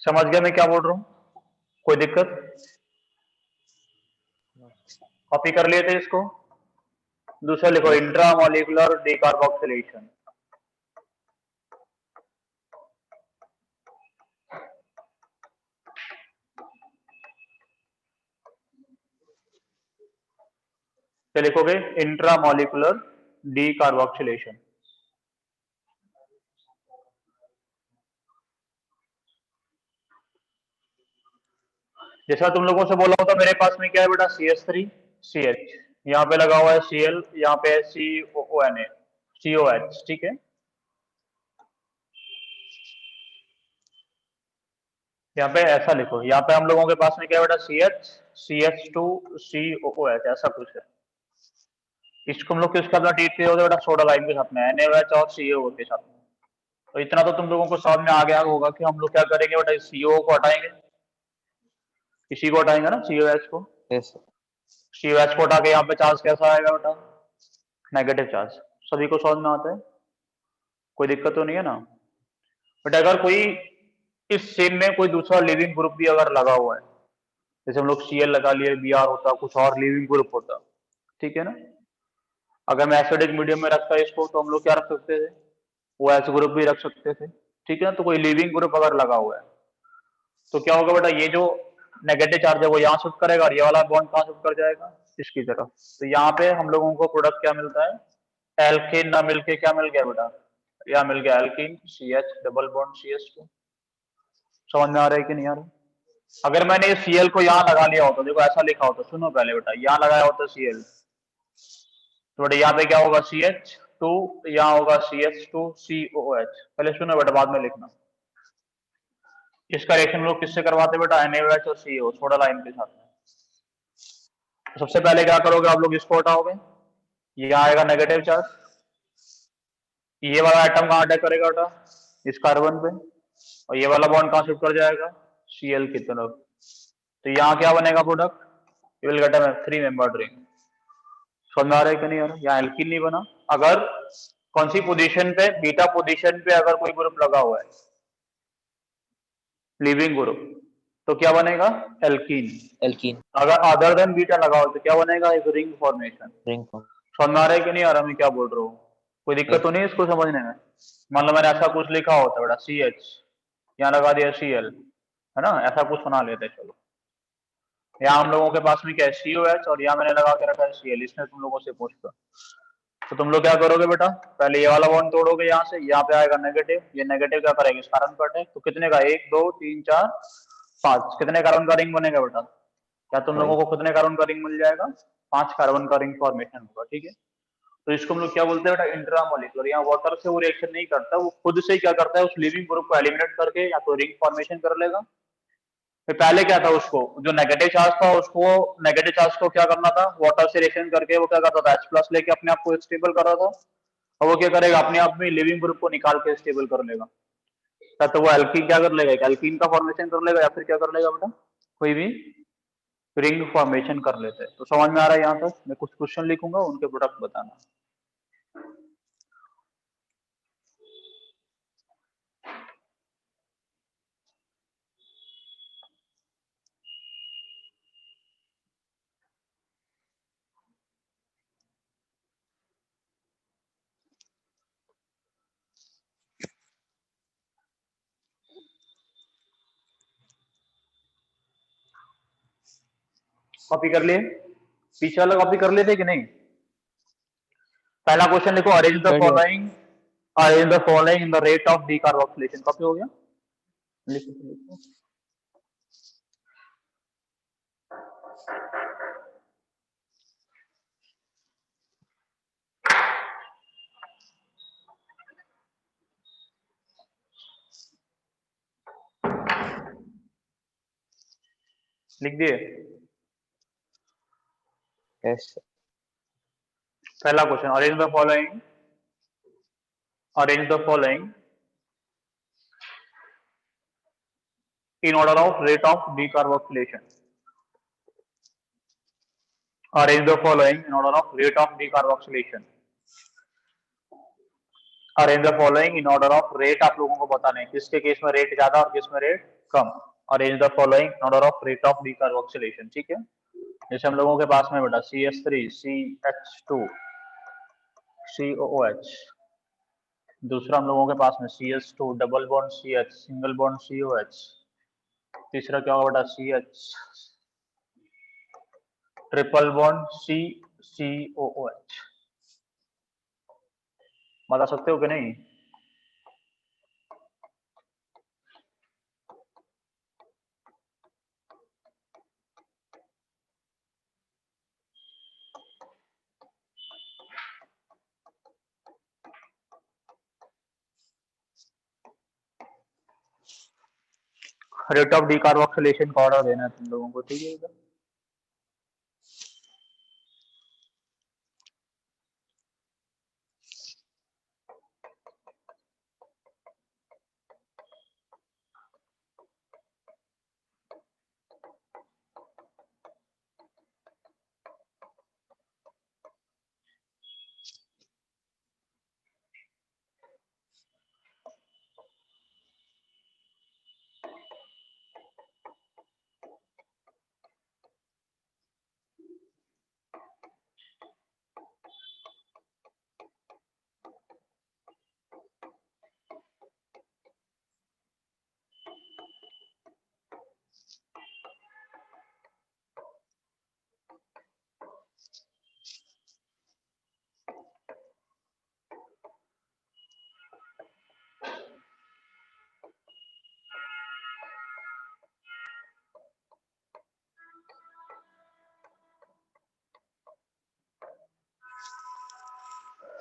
समझ गया मैं क्या बोल रहा हूँ? कोई दिक्कत? कॉपी कर लिए थे इसको? दूसरा लिखो
Yes।
Intramolecular decarboxylation. क्या लिखोगे? Intramolecular decarboxylation. जैसा तुम लोगों से बोला होता मेरे पास में क्या है बेटा? CH3CH, यहाँ पे लगा हुआ है Cl, यहाँ पे CONA COH, ठीक है। यहाँ पे ऐसा लिखो, यहाँ पे हम लोगों के पास में क्या है बेटा? CH CH2 COOH ऐसा कुछ है। इसको हम लोग किसका अपना ट्रीट किए होते बेटा? सोडा लाइम के साथ में NaOH और CO के साथ में। तो इतना तो तुम लोगों को समझ में आ गया होगा कि हम लोग क्या करेंगे बेटा? इस CO को हटाएंगे, इसी को हटाएंगे ना, COH को।
Yes sir।
COH को हटा के यहाँ पे चार्ज कैसा आएगा बेटा? Negative charge. सभी को समझ में आता है? कोई दिक्कत तो नहीं है ना? बट अगर कोई इस चेन में कोई दूसरा लिविंग ग्रुप भी अगर लगा हुआ है, जैसे हम लोग Cl लगा लिए, Br होता, कुछ और लिविंग ग्रुप होता, ठीक है ना। अगर मैं एसिडिक मीडियम में रखता इसको तो हम लोग क्या रख सकते थे? OH ग्रुप भी रख सकते थे, ठीक है ना। तो कोई लिविंग ग्रुप अगर लगा हुआ है तो क्या होगा बेटा? ये जो नेगेटिव चार्ज है वो यहाँ शिफ्ट करेगा और ये वाला बॉन्ड कहाँ शिफ्ट कर जाएगा? इसकी तरफ। तो यहाँ पे हम लोगों को प्रोडक्ट क्या मिलता है? एल्केन ना मिलके क्या मिल गया बेटा? यहाँ मिल गया alkene CH double bond CH2। समझ में आ रहा है कि नहीं आ रहा? अगर मैंने ये Cl को यहाँ लगा लिया होता, देखो ऐसा लिखा होता, सुनो पहले बेटा, यहाँ लगाया होता Cl, तो बेटा यहाँ पे क्या होगा? CH2, यहाँ होगा CH2 COOH। पहले सुनो बेटा, बाद में लिखना। इसका रिएक्शन लोग किससे करवाते बेटा? NaOH और CO सोडा लाइम के साथ में। तो सबसे पहले क्या करोगे आप लोग? इसको हटाओगे, ये आएगा नेगेटिव चार्ज, ये वाला एटम कहाँ अटैक करेगा बेटा? इस कार्बन पे, और ये वाला बॉन्ड कहाँ शिफ्ट कर जाएगा? Cl की तरफ। तो यहाँ क्या बनेगा product? You will get a 3 membered ring. समझ में आ रहा है कि नहीं आ रहा? यहाँ एल्कीन नहीं बना। अगर कौन सी पोजीशन पे? बीटा पोजीशन पे अगर कोई ग्रुप लगा हुआ है लीविंग ग्रुप, तो क्या बनेगा? एल्कीन।
alkene
अगर अदर देन बीटा लगाओ तो क्या बनेगा? एक रिंग फॉर्मेशन।
ring form.
समझ में आ रहा है कि नहीं आ रहा मैं क्या बोल रहा हूँ? कोई दिक्कत तो नहीं है इसको समझने में? मान लो मैंने ऐसा कुछ लिखा होता है बेटा, सी एच, यहाँ लगा दिया सी एल, है ना, ऐसा कुछ बना लेते हैं। चलो यहाँ हम लोगों के पास में क्या है? सी ओ एच, और यहाँ मैंने लगा के रखा है सी एल। इसने तुम लोगों से पूछता, तो तुम लोग क्या करोगे बेटा? पहले ये वाला बॉन्ड तोड़ोगे, यहाँ से यहाँ पे आएगा नेगेटिव, ये नेगेटिव क्या करेगा? इस कार्बन पर अटैक, तो कितने का? 1 2 3 4 5, कितने कार्बन का रिंग बनेगा बेटा? क्या तुम लोगों को कितने कार्बन का रिंग मिल जाएगा? 5 कार्बन का रिंग फॉर्मेशन होगा, ठीक है। तो इसको हम लोग क्या बोलते हैं बेटा? इंट्रामोलिकुलर। यहाँ वाटर से वो रिएक्शन नहीं करता, वो खुद से ही क्या करता है? उस लिविंग ग्रुप को एलिमिनेट करके या तो रिंग फॉर्मेशन कर लेगा। फिर पहले क्या था? उसको जो नेगेटिव चार्ज था, उसको नेगेटिव चार्ज को क्या करना था? वाटर से रिएक्शन करके वो क्या करता था? H प्लस लेके अपने आप को स्टेबल कर रहा था, और वो क्या करेगा? अपने आप में लिविंग ग्रुप को निकाल के स्टेबल कर लेगा। या तो वो एल्कीन क्या कर लेगा? एल्कीन का फॉर्मेशन कर लेगा, या फिर क्या कर लेगा बेटा? कोई भी रिंग फॉर्मेशन कर लेते हैं। तो समझ में आ रहा है? यहाँ तक मैं कुछ क्वेश्चन लिखूंगा, उनके प्रोडक्ट बताना। कॉपी कर लिए? पीछे वाला कॉपी कर लेते कि नहीं? पहला क्वेश्चन लिखो, अरेंज द
कर लिया
following, arrange the following in the rate of decarboxylation. Copy हो गया? लिखो लिखो। लिख दिए?
yes sir.
पहला question, arrange the following, arrange the following in order of rate of decarboxylation. Arrange the following in order of rate of decarboxylation. Arrange the following in order of rate, आप लोगों को बताना है किसके case में rate ज्यादा और किस में rate come. Arrange the following in order of rate of decarboxylation, ठीक है। जैसे हम लोगों के पास में बेटा CH3 CH2 COOH, दूसरा हम लोगों के पास में CH2 double bond CH single bond COH, तीसरा क्या होगा बेटा? CH triple bond COOH। बता सकते हो कि नहीं? रेट ऑफ डिकार्बोक्सिलेशन का ऑर्डर देना है तुम लोगों को, ठीक है।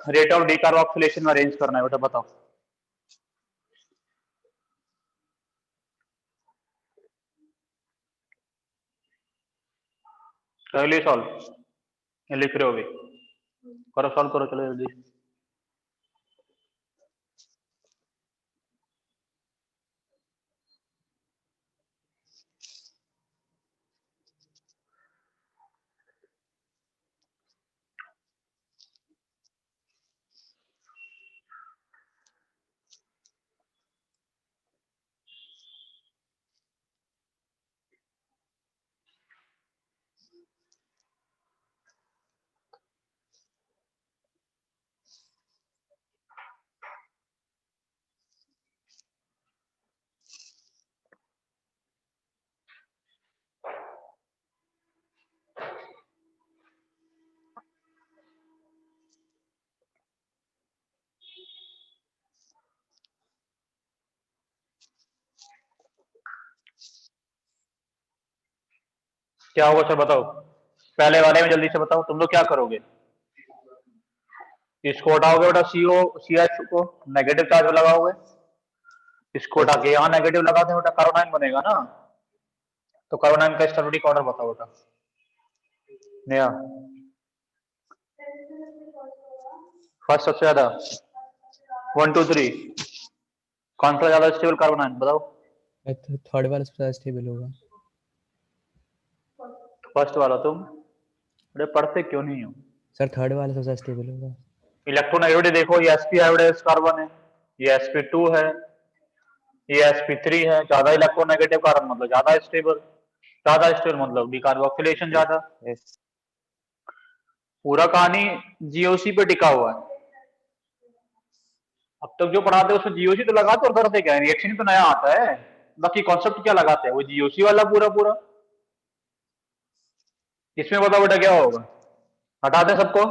रेट ऑफ डिकार्बोक्सिलेशन में अरेंज करना है बेटा, बताओ। कर लिए सॉल्व? लिख रहे हो अभी? करो सॉल्व करो, चलो जल्दी। क्या होगा सर बताओ, पहले वाले में जल्दी से बताओ, तुम लोग क्या करोगे? इसको हटाओगे बेटा, सीओ सी एच को नेगेटिव चार्ज लगाओगे, इसको हटा के यहाँ नेगेटिव लगा दे बेटा, कार्बोनाइन बनेगा ना। तो कार्बोनाइन का स्टेबिलिटी ऑर्डर बताओ बेटा। नया फर्स्ट सबसे ज्यादा 1 2 3 कौन सा ज्यादा स्टेबल कार्बोनाइन बताओ?
थर्ड वाला सबसे ज्यादा स्टेबल होगा।
फर्स्ट वाला। तुम अरे पढ़ते क्यों नहीं हो?
सर थर्ड वाला सबसे ज्यादा स्टेबल होगा।
इलेक्ट्रोनेगेटिविटी देखो, ये sp हाइब्रिडाइज्ड कार्बन है, ये sp2 है, ये sp3 है, ज्यादा इलेक्ट्रोनेगेटिव कार्बन मतलब ज्यादा स्टेबल, ज्यादा स्टेबल मतलब डिकार्बोक्सिलेशन ज्यादा।
Yes.
पूरा कहानी जीओसी पे टिका हुआ है। अब तक जो पढ़ाते हैं उसमें जीओसी तो लगाते और करते क्या है, रिएक्शन ही तो नया आता है, बाकी कॉन्सेप्ट क्या लगाते हैं वो जीओसी वाला पूरा पूरा। इसमें बताओ बेटा क्या होगा, हटा दें सबको,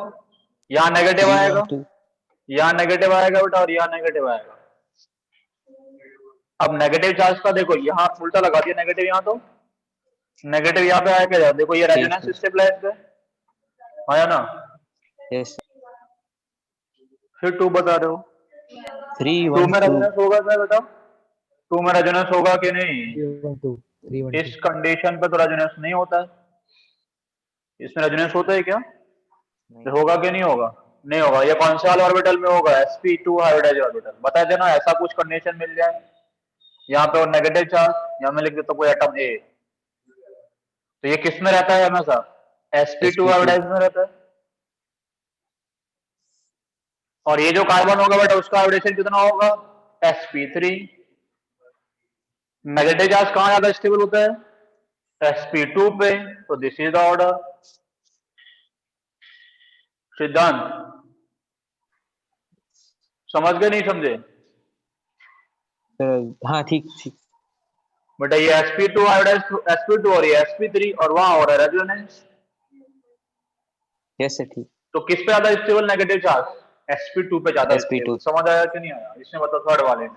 यहाँ नेगेटिव
3
आएगा,
1 2
यहाँ नेगेटिव आएगा बेटा और यहाँ नेगेटिव आएगा। अब नेगेटिव चार्ज का देखो, यहाँ उल्टा लगा दिया नेगेटिव, यहाँ तो नेगेटिव यहाँ पे आएगा, देखो ये रेजोनेंस
ठीक।
स्टेबलाइज्ड है, आया ना।
Yes.
फिर 2 बता रहे हो,
3
2
1
में
2
रेजोनेंस होगा क्या बेटा? 2 में रेजोनेंस होगा कि नहीं?
3 1 2 3 1
इस कंडीशन पे तो रेजोनेंस नहीं होता है, इसमें रेजोनेंस होता है क्या?
नहीं।
होगा कि नहीं होगा? नहीं होगा। ये कौन से वाले ऑर्बिटल में होगा? sp2 hybridise orbital. बता देना ऐसा कुछ कंडीशन मिल जाए यहाँ पे, और नेगेटिव चार्ज यहाँ में लिख देता कोई एटम ए, तो ये किस में रहता है हमेशा? sp2 हाइब्रिडाइज में रहता है। और ये जो कार्बन होगा बेटा उसका हाइब्रिडेशन कितना होगा? sp3। नेगेटिव चार्ज कहाँ ज्यादा स्टेबल होता है? sp2 पे, तो दिस इज द ऑर्डर। सिद्धांत समझ गए नहीं समझे?
हाँ ठीक ठीक।
बेटा ये sp2 हाइब्रिडाइज sp2 और ये sp3 और वहां हो रहा है रेजोनेंस,
यस सर ठीक।
तो किस पे ज्यादा स्टेबल नेगेटिव चार्ज? sp2 पे ज्यादा
sp2
स्टेबल। समझ आया कि नहीं आया? इसमें बताओ थर्ड वाले में।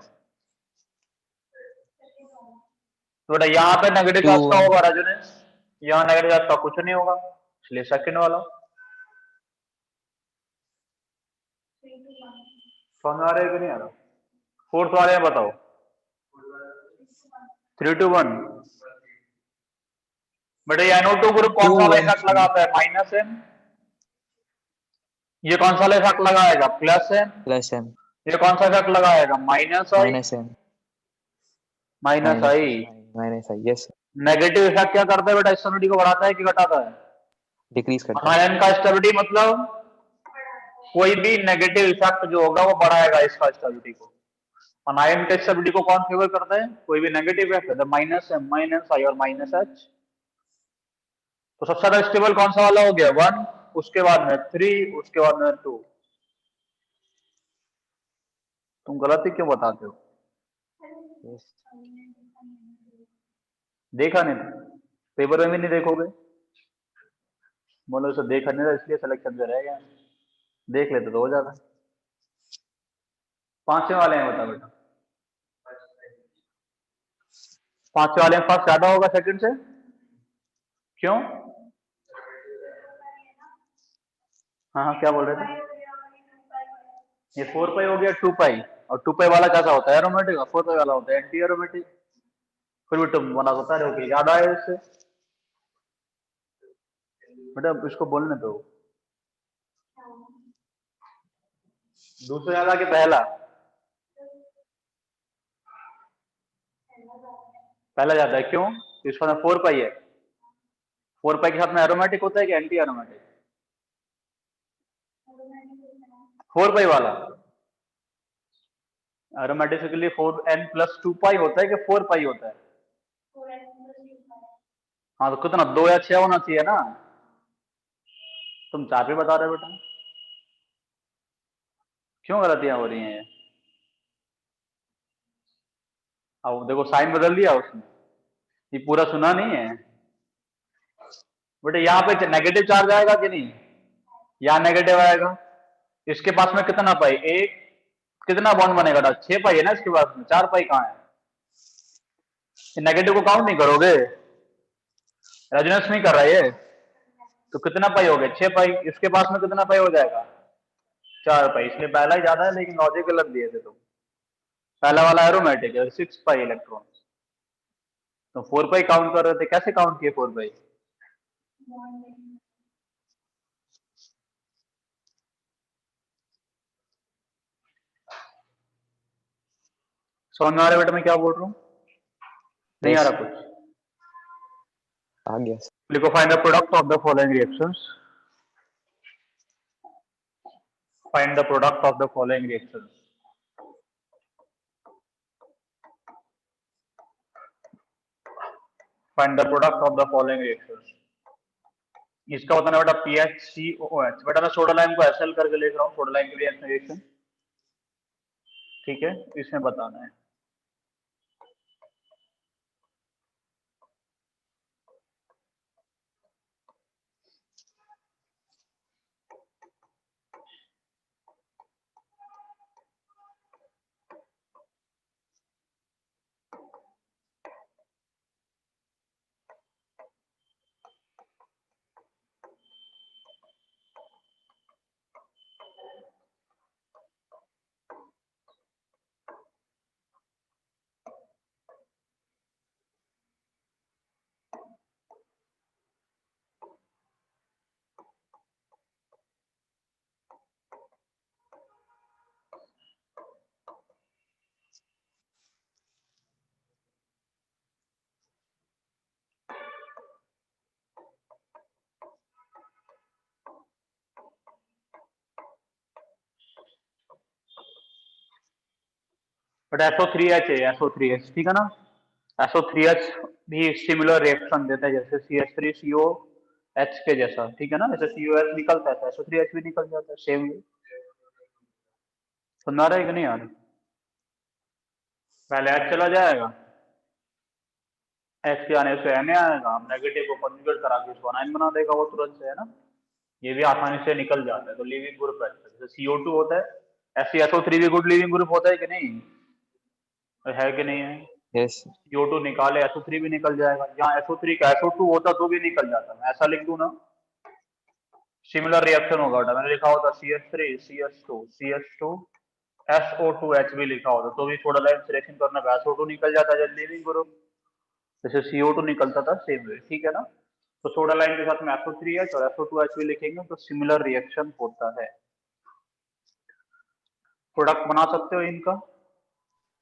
तो बेटा यहाँ पे नेगेटिव
2
चार्ज का
1
होगा रेजोनेंस, यहाँ नेगेटिव चार्ज का कुछ नहीं होगा, इसलिए सेकंड वाला। समझ आ रहा है कि नहीं आ रहा? फोर्थ वाले में बताओ। 3 2 1 बेटा ये NO2 ग्रुप कौन सा
2
वाला
1
इफेक्ट
3
लगाता है? Minus M. ये कौन सा वाला इफेक्ट लगाएगा? Plus M.
प्लस m
ये कौन सा इफेक्ट लगाएगा? Minus I.
Minus m
minus I.
Minus i। Yes
negative effect क्या करता है बेटा? स्टेबिलिटी को बढ़ाता है कि घटाता है?
डिक्रीज करता है।
अनायन का स्टेबिलिटी मतलब कोई भी नेगेटिव इफेक्ट जो होगा वो बढ़ाएगा इसका स्टेबिलिटी को। अनायन के स्टेबिलिटी को कौन फेवर करता है? कोई भी negative effect, minus M, minus I और माइनस एच। तो सबसे ज्यादा स्टेबल कौन सा वाला हो गया? 1, उसके बाद में 3, उसके बाद में 2। तुम गलती क्यों बताते हो?
यस
देखा नहीं पेपर में भी नहीं देखोगे, बोलो उसे देखा नहीं था इसलिए सिलेक्शन में रह गया, देख लेते तो हो जाता। पांचवें वाले में बता बेटा, पांचवें वाले में फर्स्ट ज्यादा होगा सेकंड से, क्यों? हाँ हाँ क्या बोल रहे थे? ये 4 पाई हो गया 2 पाई, और 2 पाई वाला कैसा होता है? एरोमेटिक। 4 पाई वाला होता है एंटी एरोमेटिक। फिर भी तुम बना बता रहे हो कि ज्यादा है इससे। बेटा इसको बोलने दो, दूसरा ज्यादा कि पहला? पहला ज्यादा है, क्यों? इसका 4 पाई है, 4 पाई के साथ में एरोमेटिक होता है कि एंटी एरोमेटिक? 4 पाई वाला एरोमेटिक के लिए 4n+2 पाई होता है कि 4 पाई होता है? हाँ तो कितना, 2 या 6 होना चाहिए ना, तुम 4 पे बता रहे हो बेटा, क्यों गलतियां हो रही हैं ये? अब देखो साइन बदल दिया उसने, ये पूरा सुना नहीं है बेटा। यहाँ पे नेगेटिव चार्ज आएगा कि नहीं? यहाँ नेगेटिव आएगा, इसके पास में कितना पाई? एक। कितना बॉन्ड बनेगा? 6 पाई है ना इसके पास में, 4 पाई कहाँ है? नेगेटिव को काउंट नहीं करोगे? रेजोनेंस नहीं कर रहा ये, तो कितना पाई हो गया 6 पाई, इसके पास में कितना पाई हो जाएगा 4 पाई, इसलिए पहला ही ज्यादा है लेकिन लॉजिक गलत दिए थे तुम। पहला वाला एरोमेटिक है 6 पाई इलेक्ट्रॉन, तो 4 पाई काउंट कर रहे थे, कैसे काउंट किए 4 पाई? समझ में आ रहा है बेटा मैं क्या बोल रहा हूँ? नहीं आ
Yes.
रहा कुछ?
आ गया sir.
लिखो find the product of the following reactions, find the product of the following reactions. Find the product of the following reactions. इसका बताना बेटा PHCOH। बेटा मैं सोडा लाइम को एसएल करके लिख रहा हूँ, सोडा लाइम की रिएक्शन, ठीक है, इसमें बताना है। बट SO3H है, SO3H, ठीक है ना। SO3H भी सिमिलर रिएक्शन देता है जैसे CH3COH के जैसा, ठीक है ना, जैसे COH निकलता है SO3H भी निकल जाता है, सेम। सुना रहा है कि नहीं आ रहा? पहले H चला जाएगा, H के आने से Na आएगा, हम नेगेटिव को कंजुगेट करा के उसको आयन बना देगा वो तुरंत से, है ना। ये भी आसानी से निकल जाता है। तो लिविंग ग्रुप है, जैसे CO2 होता है ऐसे SO3 भी गुड लिविंग ग्रुप होता है कि नहीं, है कि नहीं है?
Yes.
CO2 निकाले SO3 भी निकल जाएगा, यहाँ SO3 का SO2 होता तो भी निकल जाता। मैं ऐसा लिख दूं ना, सिमिलर रिएक्शन होगा बेटा, मैंने लिखा होता CH3 CH2 CH2 SO2H भी लिखा होता तो भी थोड़ा लाइन सिलेक्शन करने पे SO2 निकल जाता है लिविंग ग्रुप, जैसे CO2 निकलता था सेम वे, ठीक है ना। तो सोडा लाइन के साथ में SO3H और SO2H भी लिखेंगे तो सिमिलर रिएक्शन होता है। प्रोडक्ट बना सकते हो इनका?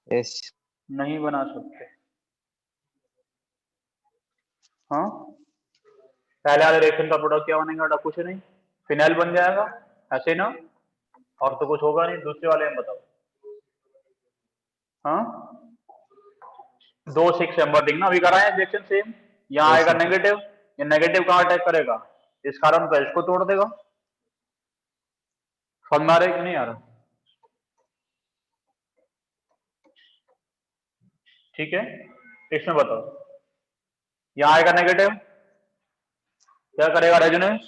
Yes.
नहीं बना सकते। हाँ, पहले वाले रिएक्शन का प्रोडक्ट क्या बनेगा बेटा? कुछ नहीं, फिनाइल बन जाएगा, ऐसे ना, और तो कुछ होगा नहीं। दूसरे वाले में बताओ। हाँ, 2 6 नंबर देखना, अभी कराए रिएक्शन सेम। यहाँ
Yes,
आएगा
sir.
नेगेटिव, ये नेगेटिव कहाँ अटैक करेगा? इस कार्बन पे, इसको तोड़ देगा। समझ में आ रहा है कि नहीं आ रहा? ठीक है, इसमें बताओ, यहाँ आएगा नेगेटिव, क्या करेगा? रेजोनेंस।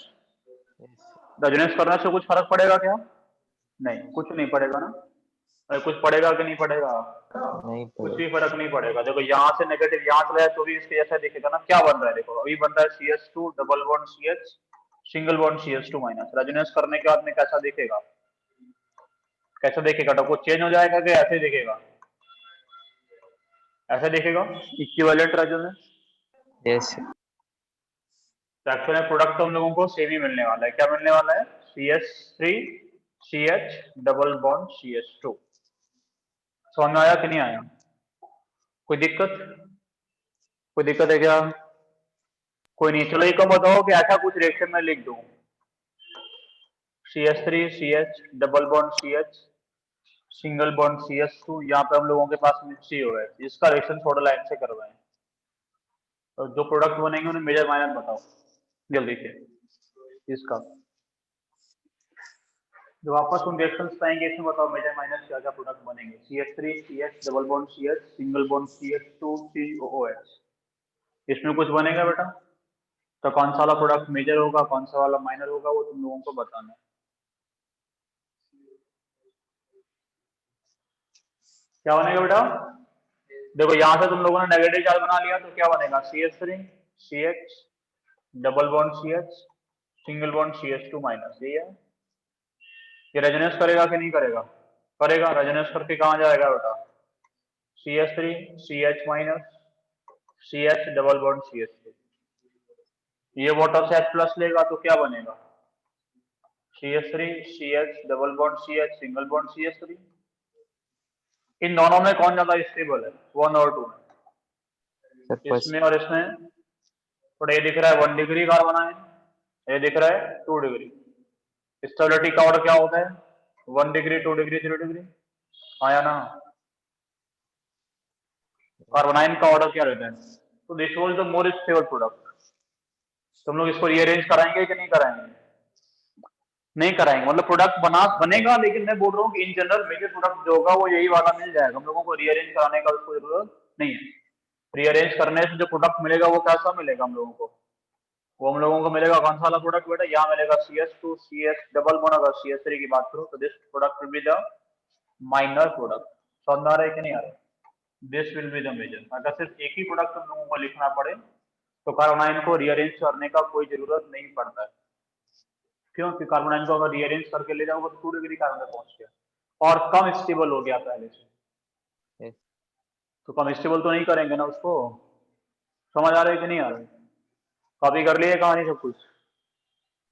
Yes.
रेजोनेंस करने से कुछ फर्क पड़ेगा क्या? नहीं, कुछ नहीं पड़ेगा ना। अरे कुछ पड़ेगा कि नहीं पड़ेगा?
नहीं
कुछ
पड़े.
भी फर्क नहीं पड़ेगा। देखो यहाँ से नेगेटिव यहाँ चला जाए तो भी इसके जैसा दिखेगा ना। क्या बन रहा है देखो, अभी बन रहा है CH2 double bond CH single bond CH2 minus. Resonance करने के बाद में कैसा दिखेगा? कैसा दिखेगा? तो कुछ चेंज हो जाएगा कि ऐसे दिखेगा? ऐसे दिखेगा, इक्विवेलेंट रेजोनेंस।
Yes, sir.
तो एक्चुअली प्रोडक्ट तो हम लोगों को सेम ही मिलने वाला है। क्या मिलने वाला है? CH3 CH double bond CH2। समझ में आया कि नहीं आया? कोई दिक्कत? कोई दिक्कत है क्या? कोई नहीं, चलो एक बताओ कि ऐसा कुछ रिएक्शन में लिख दूं, CH3 CH double bond CH single bond CH2, यहाँ पे हम लोगों के पास में CO है, इसका रिएक्शन थोड़ा लाइन से करवाएं। तो जो प्रोडक्ट बनेंगे उन्हें मेजर माइनर बताओ जल्दी से इसका। जो वापस उन रिएक्शंस पाएंगे इसमें बताओ मेजर माइनस क्या क्या प्रोडक्ट बनेंगे। CH3 CH double bond CH single bond CH2 COOH, इसमें कुछ बनेगा बेटा? तो कौन सा वाला प्रोडक्ट मेजर होगा, कौन सा वाला माइनर होगा, वो तुम लोगों को बताना है। क्या बनेगा बेटा? देखो यहाँ से तुम लोगों ने नेगेटिव चार्ज बना लिया तो क्या बनेगा? CH3 CH double bond CH, single bond CH2 minus, ये है। ये रेजोनेंस करेगा कि नहीं करेगा? करेगा। रेजोनेंस करके कहाँ जाएगा बेटा? CH3 CH minus CH double bond CH3। ये वाटर से H प्लस लेगा तो क्या बनेगा? CH3 CH double bond CH single bond CH3। इन दोनों में कौन ज्यादा स्टेबल है? 1 और 2 में?
Sir first.
इसमें और इसमें। तो ये दिख रहा है 1 डिग्री कार्बन आयन, ये दिख रहा है 2 डिग्री। स्टेबिलिटी का ऑर्डर क्या होता है? 1 डिग्री 2 डिग्री 3 डिग्री, आया ना? कार्बन आयन का ऑर्डर क्या रहता है? तो this was the more stable product. तुम लोग इसको रीअरेंज कराएंगे कि नहीं कराएंगे? नहीं कराएंगे, मतलब प्रोडक्ट बनेगा, लेकिन मैं बोल रहा हूँ कि इन जनरल मेजर प्रोडक्ट जो होगा वो यही वाला मिल जाएगा। हम लोगों को रीअरेंज कराने का उसको जरूरत नहीं है। रीअरेंज करने से जो प्रोडक्ट मिलेगा वो कैसा मिलेगा हम लोगों को? वो हम लोगों को मिलेगा कौन सा वाला प्रोडक्ट बेटा? यहाँ मिलेगा CH2 CH डबल बॉन्ड। अगर CH3 की बात करो तो this product will be the minor product. समझ आ रहा है कि नहीं आ रहा है? This will be the major. अगर सिर्फ एक ही प्रोडक्ट हम लोगों को लिखना पड़े तो कार्बन आयन को रीअरेंज करने का कोई जरूरत नहीं पड़ता है। क्यों? कि कार्बन आयन को अगर रीअरेंज करके ले जाओगे तो 2 डिग्री कार्बन में पहुंच गया और कम स्टेबल हो गया पहले से।
यस
तो कम स्टेबल तो नहीं करेंगे ना उसको। समझ आ रहा है कि नहीं आ रहा है? कॉपी कर लिए कहानी सब कुछ?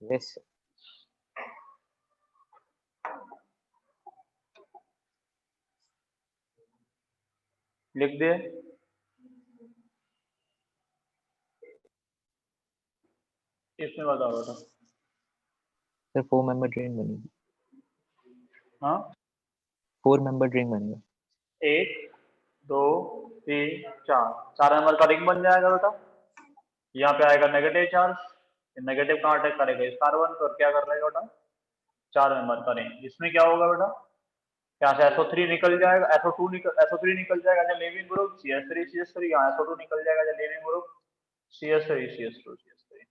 यस
लिख दिए? इसमें बताओ बेटा।
सर 4 मेंबर ड्रिंक बनेगी।
हाँ
4 मेंबर ड्रिंक बनेगा।
1 2 3 4, 4 नंबर का रिंग बन जाएगा बेटा। यहाँ पे आएगा नेगेटिव चार्ज, नेगेटिव का अटैक करेगा इस कार्बन पर, क्या कर रहेगा बेटा? 4 नंबर का रिंग। इसमें क्या होगा बेटा? यहाँ से SO3 निकल जाएगा, SO3 निकल जाएगा as leaving group, CH3 CH3, यहाँ SO2 निकल जाएगा as leaving group, CH3 CH2 CH3।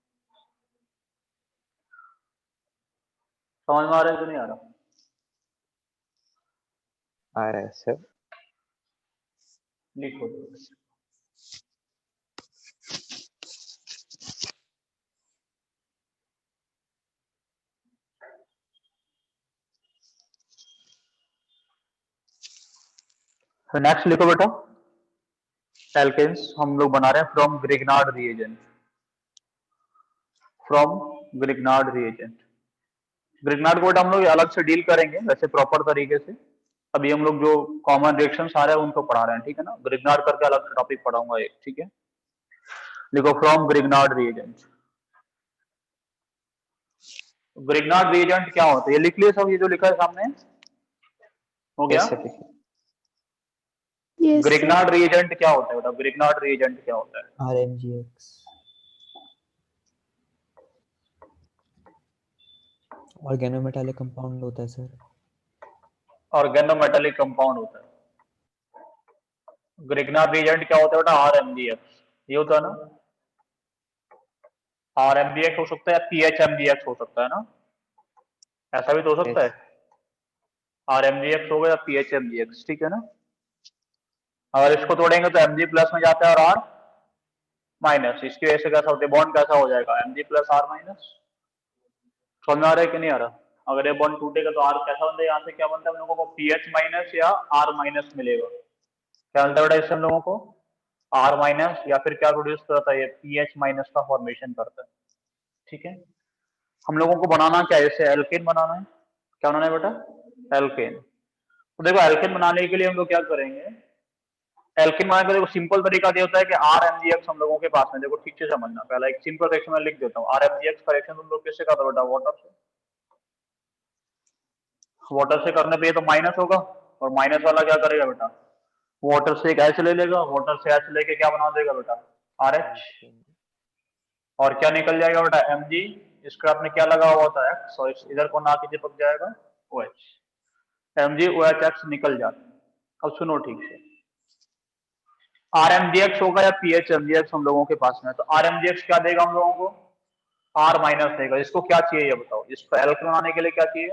समझ में आ रहा है कि नहीं आ रहा?
आ रहा है सर।
लिखो। तो नेक्स्ट लिखो बेटा, एल्केन्स हम लोग बना रहे हैं from Grignard reagent. From Grignard reagent. Grignard को हम लोग अलग से डील करेंगे वैसे प्रॉपर तरीके से। अभी हम लोग जो कॉमन रिएक्शन आ रहे हैं उनको पढ़ा रहे हैं, ठीक है ना? ग्रिग्नार्ड करके अलग से टॉपिक पढ़ाऊंगा एक, ठीक है? लिखो from Grignard reagent. Grignard reagent क्या होता है ये लिख लिए सब, ये जो लिखा है सामने हो गया?
यस सर लिखिए।
Yes, sir.
ग्रिग्नार्ड रिएजेंट क्या होता है बेटा? ग्रिग्नार्ड रिएजेंट क्या होता है?
RMGX ऑर्गेनोमेटालिक कंपाउंड होता है सर।
ऑर्गेनोमेटालिक कंपाउंड होता है। ग्रिग्नार्ड रिएजेंट क्या होता है बेटा? RMGX। ये होता है ना? RMGX हो सकता है या PHMGX हो सकता है ना? ऐसा भी तो हो सकता
यस
है। RMGX होगा या PHMGX, ठीक है ना? अगर इसको तोड़ेंगे तो Mg प्लस में जाता है और R माइनस। इसकी वजह से कैसा होता है? बॉन्ड कैसा हो जाएगा? Mg plus R minus. समझ में आ रहा है कि नहीं आ रहा? अगर ये बॉन्ड टूटेगा तो R कैसा बनता है? यहाँ से क्या बनता है हम लोगों को? PH माइनस या R माइनस मिलेगा। क्या बनता है बेटा इससे हम लोगों को? R माइनस, या फिर क्या प्रोड्यूस करता है ये? PH माइनस का फॉर्मेशन करता है, ठीक है? हम लोगों को बनाना क्या है? इससे एल्केन बनाना है। क्या बनाना है बेटा? एल्केन। तो देखो एल्केन बनाने के लिए हम लोग क्या करेंगे? एल्केन बनाने का देखो सिंपल तरीका ये होता है कि RMGX हम लोगों के पास में, देखो ठीक से समझना। पहला एक सिंपल रिएक्शन में लिख देता हूँ। RMGX का रिएक्शन तुम लोग किससे करते हो बेटा? वाटर से। वाटर से करने पे ये तो माइनस होगा, और माइनस वाला क्या करेगा बेटा? वाटर से एक H ले लेगा, वाटर से H लेके क्या बना देगा बेटा? RH। और क्या निकल जाएगा बेटा? Mg। इसके आपने क्या लगा हुआ था? X, और इधर को ना के चिपक जाएगा OH। Mg OHX निकल जाता है। अब सुनो ठीक से, RMGX होगा या PHMGX हम लोगों के पास में? तो RMGX क्या देगा हम लोगों को? R माइनस देगा। इसको क्या चाहिए ये बताओ? इसको एल्केन बनाने के लिए क्या चाहिए?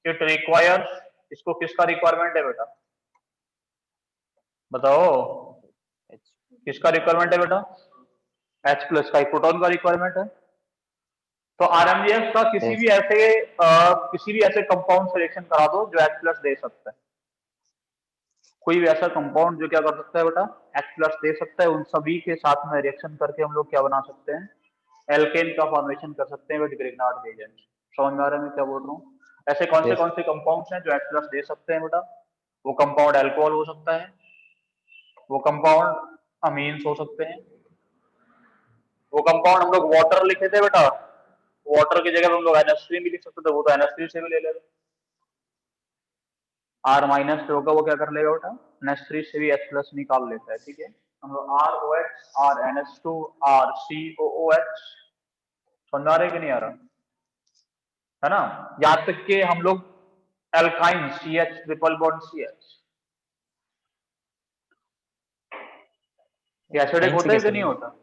इट रिक्वायर्स, इसको किसका रिक्वायरमेंट है बेटा? बताओ,
एच
किसका रिक्वायरमेंट है बेटा? H प्लस का एक प्रोटॉन का रिक्वायरमेंट है। तो RMGS का किसी
Yes.
भी ऐसे कंपाउंड सिलेक्शन करा दो जो H प्लस दे सकता है। कोई भी ऐसा कंपाउंड जो क्या कर सकता है बेटा, H प्लस दे सकता है, उन सभी के साथ में रिएक्शन करके हम लोग क्या बना सकते हैं, एल्केन का फॉर्मेशन कर सकते हैं विद ग्रिग्नार्ड रिएजेंट। समझ में आ रहा है मैं क्या बोल रहा हूँ? ऐसे
Yes.
कौन से कंपाउंड्स हैं जो H प्लस दे सकते हैं बेटा? वो कंपाउंड अल्कोहल हो सकता है, वो कंपाउंड अमीन्स हो सकते हैं, वो कंपाउंड हम लोग वाटर लिखे थे बेटा, वाटर की जगह हम लोग NH3 भी लिख सकते थे, वो तो NH3 से भी ले लेते। R माइनस जो होगा वो क्या कर लेगा बेटा, NH3 से भी H प्लस निकाल लेता है। ठीक है, हम लोग ROH, RNH2, RCOOH, समझ आ रहा है कि नहीं आ रहा है ना? यहाँ तक कि हम लोग alkyne CH triple bond CH, ये एसिडिक
Alkyne से
होता है कि
कैसे
नहीं
बनेगा?
होता?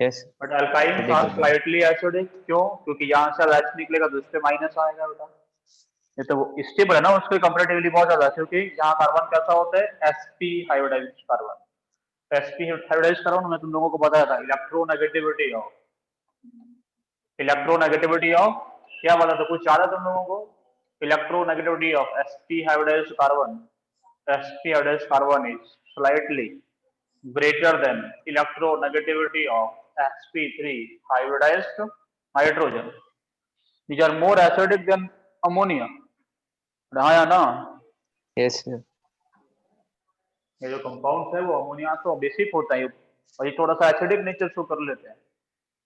Yes.
But alkynes
Acidic
are
होता है।
स्लाइटली एसिडिक, क्यों? क्योंकि यहाँ से H निकलेगा तो इस पे माइनस आएगा बेटा। ये तो वो स्टेबल है ना उसके कंपैरेटिवली बहुत ज्यादा, क्योंकि यहाँ कार्बन कैसा होता है, sp hybridised carbon. sp hybridised carbon मैं तुम लोगों को बताया था, इलेक्ट्रोनेगेटिविटी ऑफ क्या बता था, कुछ याद है तुम लोगों को? Electronegativity of sp hybridised carbon is slightly greater than electronegativity of sp3 hybridized hydrogen. These are more acidic than ammonia. हाँ या ना?
Yes, sir.
ये जो कंपाउंड है वो अमोनिया तो बेसिक होता है और ये थोड़ा सा एसिडिक नेचर शो कर लेते हैं,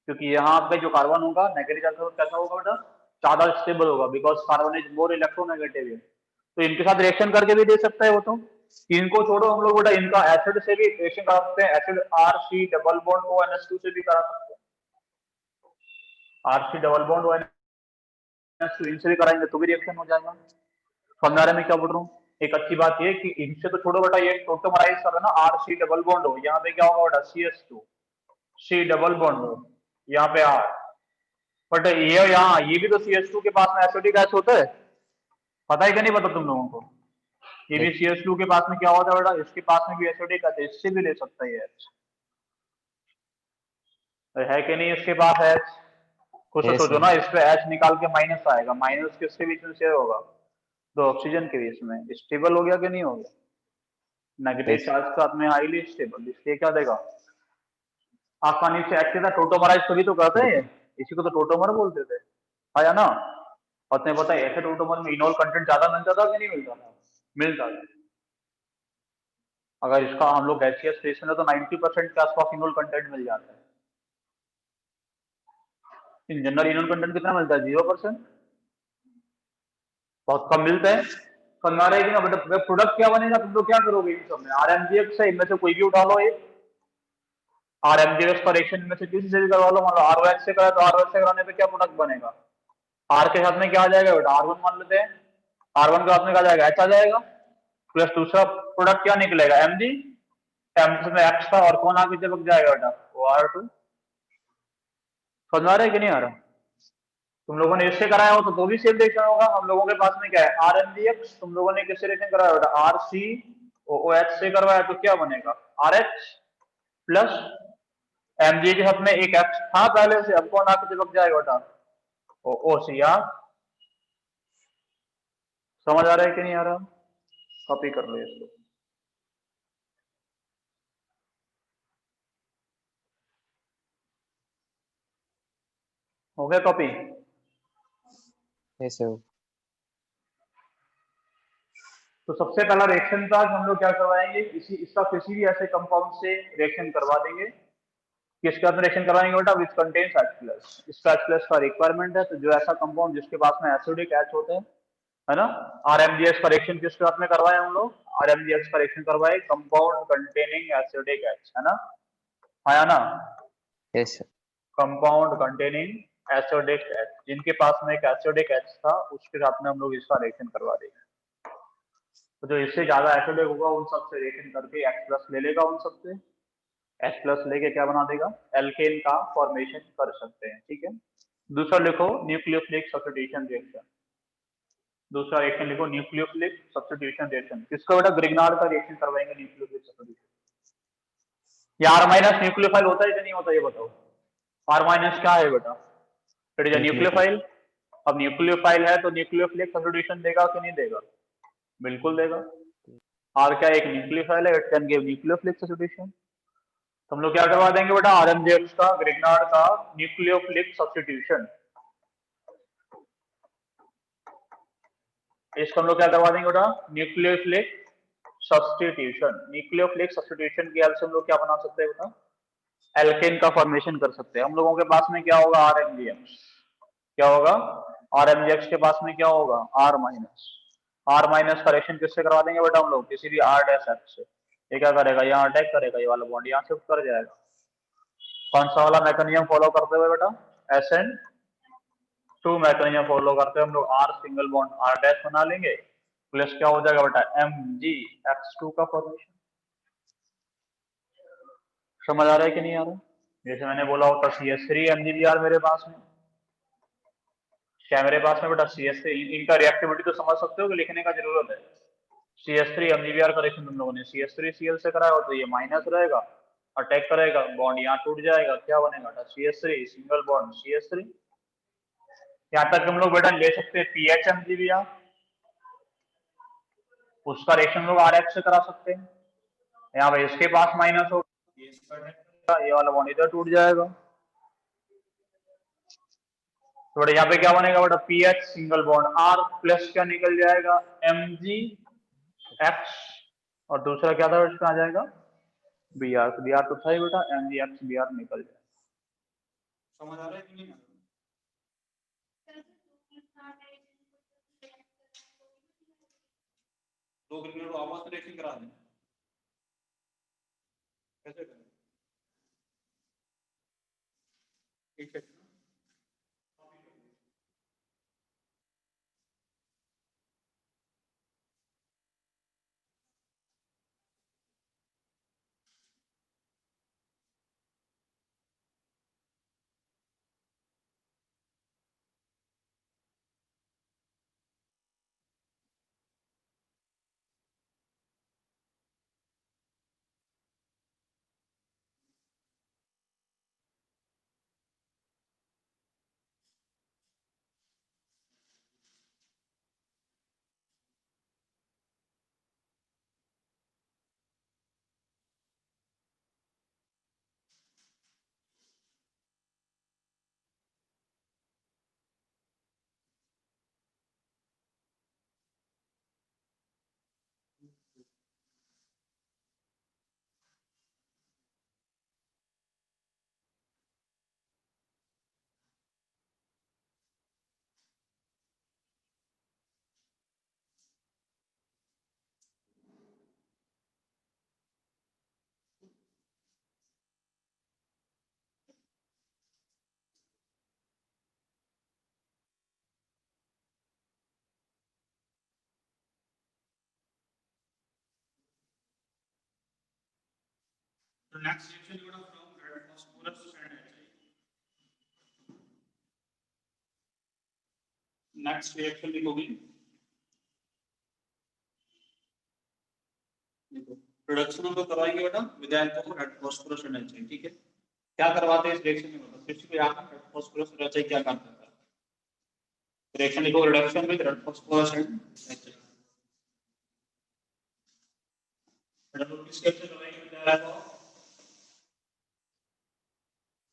क्योंकि यहाँ पे जो कार्बन होगा नेगेटिव चार्ज कैसा होगा बेटा, ज्यादा स्टेबल होगा, because carbon is more electronegative है, तो इनके साथ रिएक्शन करके भी दे सकता है वो। तो इनको छोड़ो, हम लोग बेटा इनका एसिड से भी रिएक्शन करा सकते हैं, acid RC double bond ONH2 से भी करा सकते हैं, RC डबल बॉन्ड ONH2 इनसे भी कराएंगे तो भी रिएक्शन हो जाएगा। समझ आ रहा है मैं क्या बोल रहा हूँ? एक अच्छी बात ये कि इनसे तो छोड़ो बेटा, ये टोटोमराइज कर ना, RC डबल बॉन्ड हो, यहाँ पे क्या होगा बेटा, CH2 C डबल बॉन्ड हो, यहाँ पे R, बट ये यहाँ ये भी तो CH2 के पास में एसिडिक गैस होता है, पता है कि नहीं पता तुम लोगों को? ये भी
Yes.
CH2 के पास में क्या होता है बेटा, इसके पास में भी एसिडिक गैस है, इससे भी ले सकता है H, है कि नहीं? इसके पास H, कुछ तो
Yes,
सोचो
sir.
ना, इस पे H निकाल के माइनस आएगा, माइनस किसके बीच में शेयर होगा, तो ऑक्सीजन के बीच में, स्टेबल हो गया कि नहीं हो गया? Negative
Yes.
चार्ज के साथ में हाईली स्टेबल, इसलिए क्या देगा, आसानी से एक्ट था। टोटोमराइज तभी तो करते हैं, इसी को तो टोटोमर बोलते थे, आया ना? और तुम्हें पता है ऐसे टोटोमर में इनॉल कंटेंट ज्यादा मिलता था कि नहीं मिलता था? मिलता था। अगर इसका हम लोग गैसियस फेस में तो 90% के आसपास इनॉल कंटेंट मिल जाता है। इन जनरल इनॉल कंटेंट कितना मिलता है? 0%, बहुत कम मिलता है। समझ आ रहा है कि ना? बट प्रोडक्ट क्या बनेगा, तुम लोग क्या करोगे इन सब में? RMGX से इनमें से कोई भी उठा लो, एक RMGX का रिएक्शन इनमें से किसी से भी करवा लो, मान लो ROH से करा तो ROH से कराने पे क्या प्रोडक्ट बनेगा, R के साथ में क्या आ जाएगा बेटा, R1 मान लेते हैं, R1 के साथ में क्या आ जाएगा, H आ जाएगा, प्लस दूसरा प्रोडक्ट क्या निकलेगा, Mg, Mg में X था और कौन आगे चिपक जाएगा बेटा, वो R2। समझ आ रहा है कि नहीं आ रहा? तुम लोगों ने इससे कराया हो तो भी सेम रिएक्शन होगा। हम लोगों के पास में क्या है, RMGX, तुम लोगों ने किससे रिएक्शन कराया बेटा, RCOOH से करवाया, तो क्या बनेगा, RH प्लस Mg के साथ में एक X था पहले से, अब कौन आके चिपक जाएगा बेटा, OCR। समझ आ रहा है कि नहीं आ रहा? कॉपी कर लो इसको। हो गया कॉपी?
Yes, sir.
तो सबसे पहला रिएक्शन था हम लोग क्या करवाएंगे, इसका किसी भी ऐसे कंपाउंड से रिएक्शन करवा देंगे, किसके साथ में रिएक्शन करवाएंगे बेटा, विच कंटेन्स H+। इसका H+ का रिक्वायरमेंट है, तो जो ऐसा कंपाउंड जिसके पास में एसिडिक H होते हैं, है ना, RMGX का रिएक्शन किसके साथ में करवाए हम लोग, RMGX का रिएक्शन करवाए कंपाउंड कंटेनिंग एसिडिक H, है ना, आया ना?
Yes, sir.
Compound containing acidic H, जिनके पास में एक एसिडिक H था उसके साथ में हम लोग इसका रिएक्शन करवा देंगे। तो जो इससे ज्यादा एसिडिक होगा उन सब से रिएक्शन करके H+ ले लेगा, उन सब से H+ लेके क्या बना देगा, एल्केन का फॉर्मेशन कर सकते हैं। ठीक है, दूसरा लिखो न्यूक्लियोफिलिक सब्स्टिट्यूशन रिएक्शन। दूसरा रिएक्शन लिखो न्यूक्लियोफिलिक सब्स्टिट्यूशन रिएक्शन, किसका बेटा, ग्रिग्नार्ड का रिएक्शन करवाएंगे न्यूक्लियोफिलिक सब्स्टिट्यूशन। ये R माइनस न्यूक्लियोफाइल होता है या नहीं होता, ये बताओ। R माइनस क्या है बेटा? It is a nucleophile. अब न्यूक्लियोफाइल है तो न्यूक्लियोफिलिक सब्स्टिट्यूशन देगा कि नहीं देगा? बिल्कुल देगा। R क्या एक न्यूक्लियोफाइल है, it can give nucleophilic substitution. तो हम लोग क्या करवा देंगे बेटा, RMGX का, ग्रिग्नार्ड का न्यूक्लियोफिलिक सब्स्टिट्यूशन, इसको हम लोग क्या करवा देंगे बेटा, न्यूक्लियोफिलिक सब्स्टिट्यूशन। न्यूक्लियोफिलिक सब्स्टिट्यूशन की हेल्प से हम लोग क्या बना सकते हैं बेटा, एल्केन का फॉर्मेशन कर सकते हैं। हम लोगों के पास में क्या होगा, RMGX। क्या होगा, RMGX के पास में क्या होगा, R माइनस। R माइनस का रिएक्शन किससे करवा देंगे बेटा हम लोग, किसी भी R डैश F से। ये क्या करेगा, यहाँ अटैक करेगा, ये वाला बॉन्ड यहाँ शिफ्ट कर जाएगा। कौन सा वाला मैकेनिज्म फॉलो करते हुए बेटा, SN2 मैकेनिज्म फॉलो करते हुए हम लोग R single bond R dash बना लेंगे, प्लस क्या हो जाएगा बेटा, MgX2 का फॉर्मेशन। समझ आ रहा है कि नहीं आ रहा? जैसे मैंने बोला होता CS3 MgBr मेरे पास में, क्या मेरे पास में बेटा CS3, इनका रिएक्टिविटी तो समझ सकते हो कि लिखने का जरूरत है। CS3 MgBr का रिएक्शन तुम लोगों ने CS3 Cl से कराया हो, तो ये माइनस रहेगा, अटैक करेगा, बॉन्ड यहाँ टूट जाएगा, क्या बनेगा बेटा, CS3 सिंगल बॉन्ड CS3। यहाँ तक हम लोग बेटा ले सकते हैं PH MgBr, उसका रिएक्शन लोग RX से करा सकते हैं। यहाँ पे इसके पास माइनस हो, ये वाला बॉन्ड इधर टूट जाएगा, तो बेटा यहाँ पे क्या बनेगा बेटा, PH single bond R plus क्या निकल जाएगा, MgX, और दूसरा क्या था इसमें आ जाएगा, Br। तो Br तो था ही बेटा, MgX Br निकल जाएगा। समझ आ रहा है कि नहीं? दो ग्रेनेड को आपस में रिएक्शन करा दें, कैसे करें? ठीक है, तो next reaction gonna from red phosphorus and HI। Next reaction लिखोगे, देखो प्रोडक्शन हम लोग करवाएंगे बेटा with help of red phosphorus and HI। ठीक है, क्या करवाते हैं इस रिएक्शन में, मतलब फिर से यहाँ रेड फास्फोरस और HI क्या करता है, रिएक्शन लिखो, reduction with red phosphorus and HI। हम लोग किस स्टेप से करवाएंगे विद हेल्प ऑफ,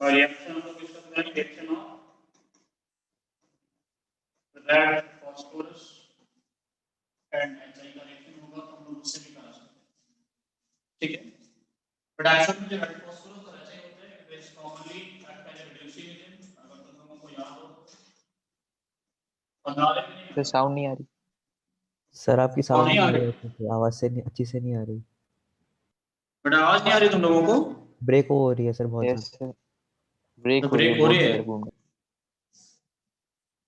और रिएक्शन हम लोग किसका करेंगे, reaction of red phosphorus and HI का रिएक्शन होगा, तो हम लोग उससे भी करा सकते हैं। ठीक है, प्रोडक्शन में जो रेड फास्फोरस और HI होते हैं वे commonly act as reducing agent, अगर तुम लोगों को याद हो।
तो साउंड नहीं आ रही
सर, आपकी साउंड
नहीं
नहीं
आ
आ
रही?
रही है, आवाज से नहीं, अच्छी से नहीं आ रही,
बेटा आवाज नहीं आ रही तुम लोगों को?
ब्रेक हो रही है सर बहुत
यस
ज्यादा।
सर, ब्रेक
तो
हो रही है,
ब्रेक हो
बोर्ड
रही
की
है,
तरफ घूम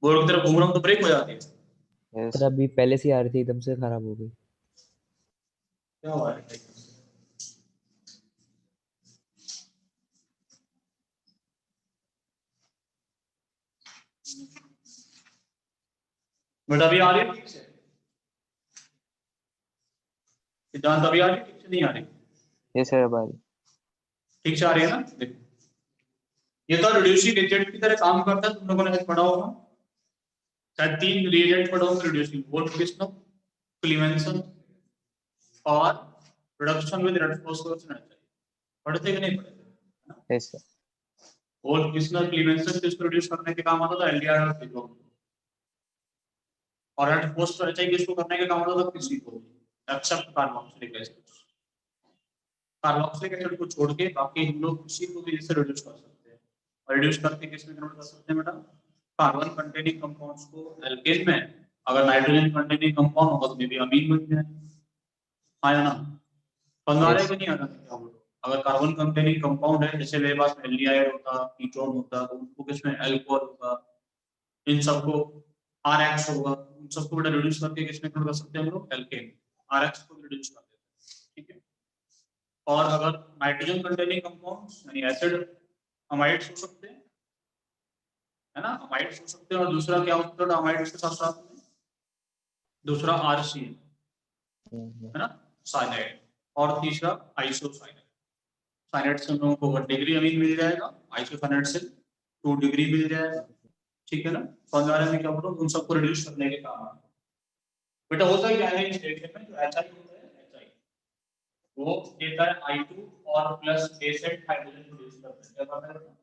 बोर्ड की तरफ घूम रहा हूँ तो ब्रेक हो जाती है।
रहे।
सर
यस
अभी पहले से ही आ रही थी, एकदम से खराब हो गई।
क्या हुआ है? बेटा अभी आ रही है ठीक से, सिद्धांत अभी आ रही है ठीक से, नहीं आ रही?
यस सर, अब आ रही।
ठीक से आ रही है ना? देखो ये तो रिड्यूसिंग एजेंट की तरह काम करता है, तुम लोगों ने पढ़ा होगा शायद 3 रिएजेंट पढ़ा होगा रिड्यूसिंग, वोल्फ-किस्नर, क्लीमेंसन और reduction with red phosphorus energy. पढ़ते कि नहीं पढ़ते?
Yes sir.
वोल्फ-किस्नर, क्लीमेंसन किसको रिड्यूस करने के काम आता था? एल्डिहाइड और कीटोन। और रेड फॉस्फोरस एनर्जी किसको करने के काम आता था? किसी को except carboxylic acid. Carboxylic acid को छोड़ के बाकी हम लोग किसी को भी इससे रिड्यूस कर सकते हैं। और रिड्यूस करके किस में कन्वर्ट कर सकते हैं बेटा? कार्बन कंटेनिंग कंपाउंड्स को एल्केन में, अगर नाइट्रोजन कंटेनिंग कंपाउंड होगा तो मे बी अमीन बन जाए। आया ना? समझ आ रहा है कि नहीं आ रहा? क्या बोलो? अगर कार्बन कंटेनिंग कंपाउंड है, जैसे मेरे पास एल्डिहाइड होता, कीटोन होता, तो उनको किसमें अल्कोहल होगा, इन सबको आरएक्स होगा, उन सबको बेटा रिड्यूस करके किसमें कन्वर्ट कर सकते हैं हम लोग? एल्केन। आरएक्स को रिड्यूस कर देते हैं, ठीक है। और अगर नाइट्रोजन कंटेनिंग कंपाउंड्स यानी एसिड अमाइड्स हो सकते हैं, है ना, अमाइड्स हो सकते हैं। और दूसरा क्या होता है अमाइड्स के साथ साथ में? दूसरा आरसीएल, है ना, साइनाइड। और तीसरा आइसोसाइनाइड। साइनाइड से हम लोगों को 1 डिग्री अमीन मिल जाएगा, आइसोसाइनाइड से 2 डिग्री मिल जाएगा, ठीक है ना। पंद्रह में क्या बोलो, उन सबको रिड्यूस करने के काम आता है। बेटा होता क्या है इस रिएक्शन में? जो HI होता है, HI वो देता है I2 और प्लस नेसेंट हाइड्रोजन प्रोड्यूस करता है। क्या करता है?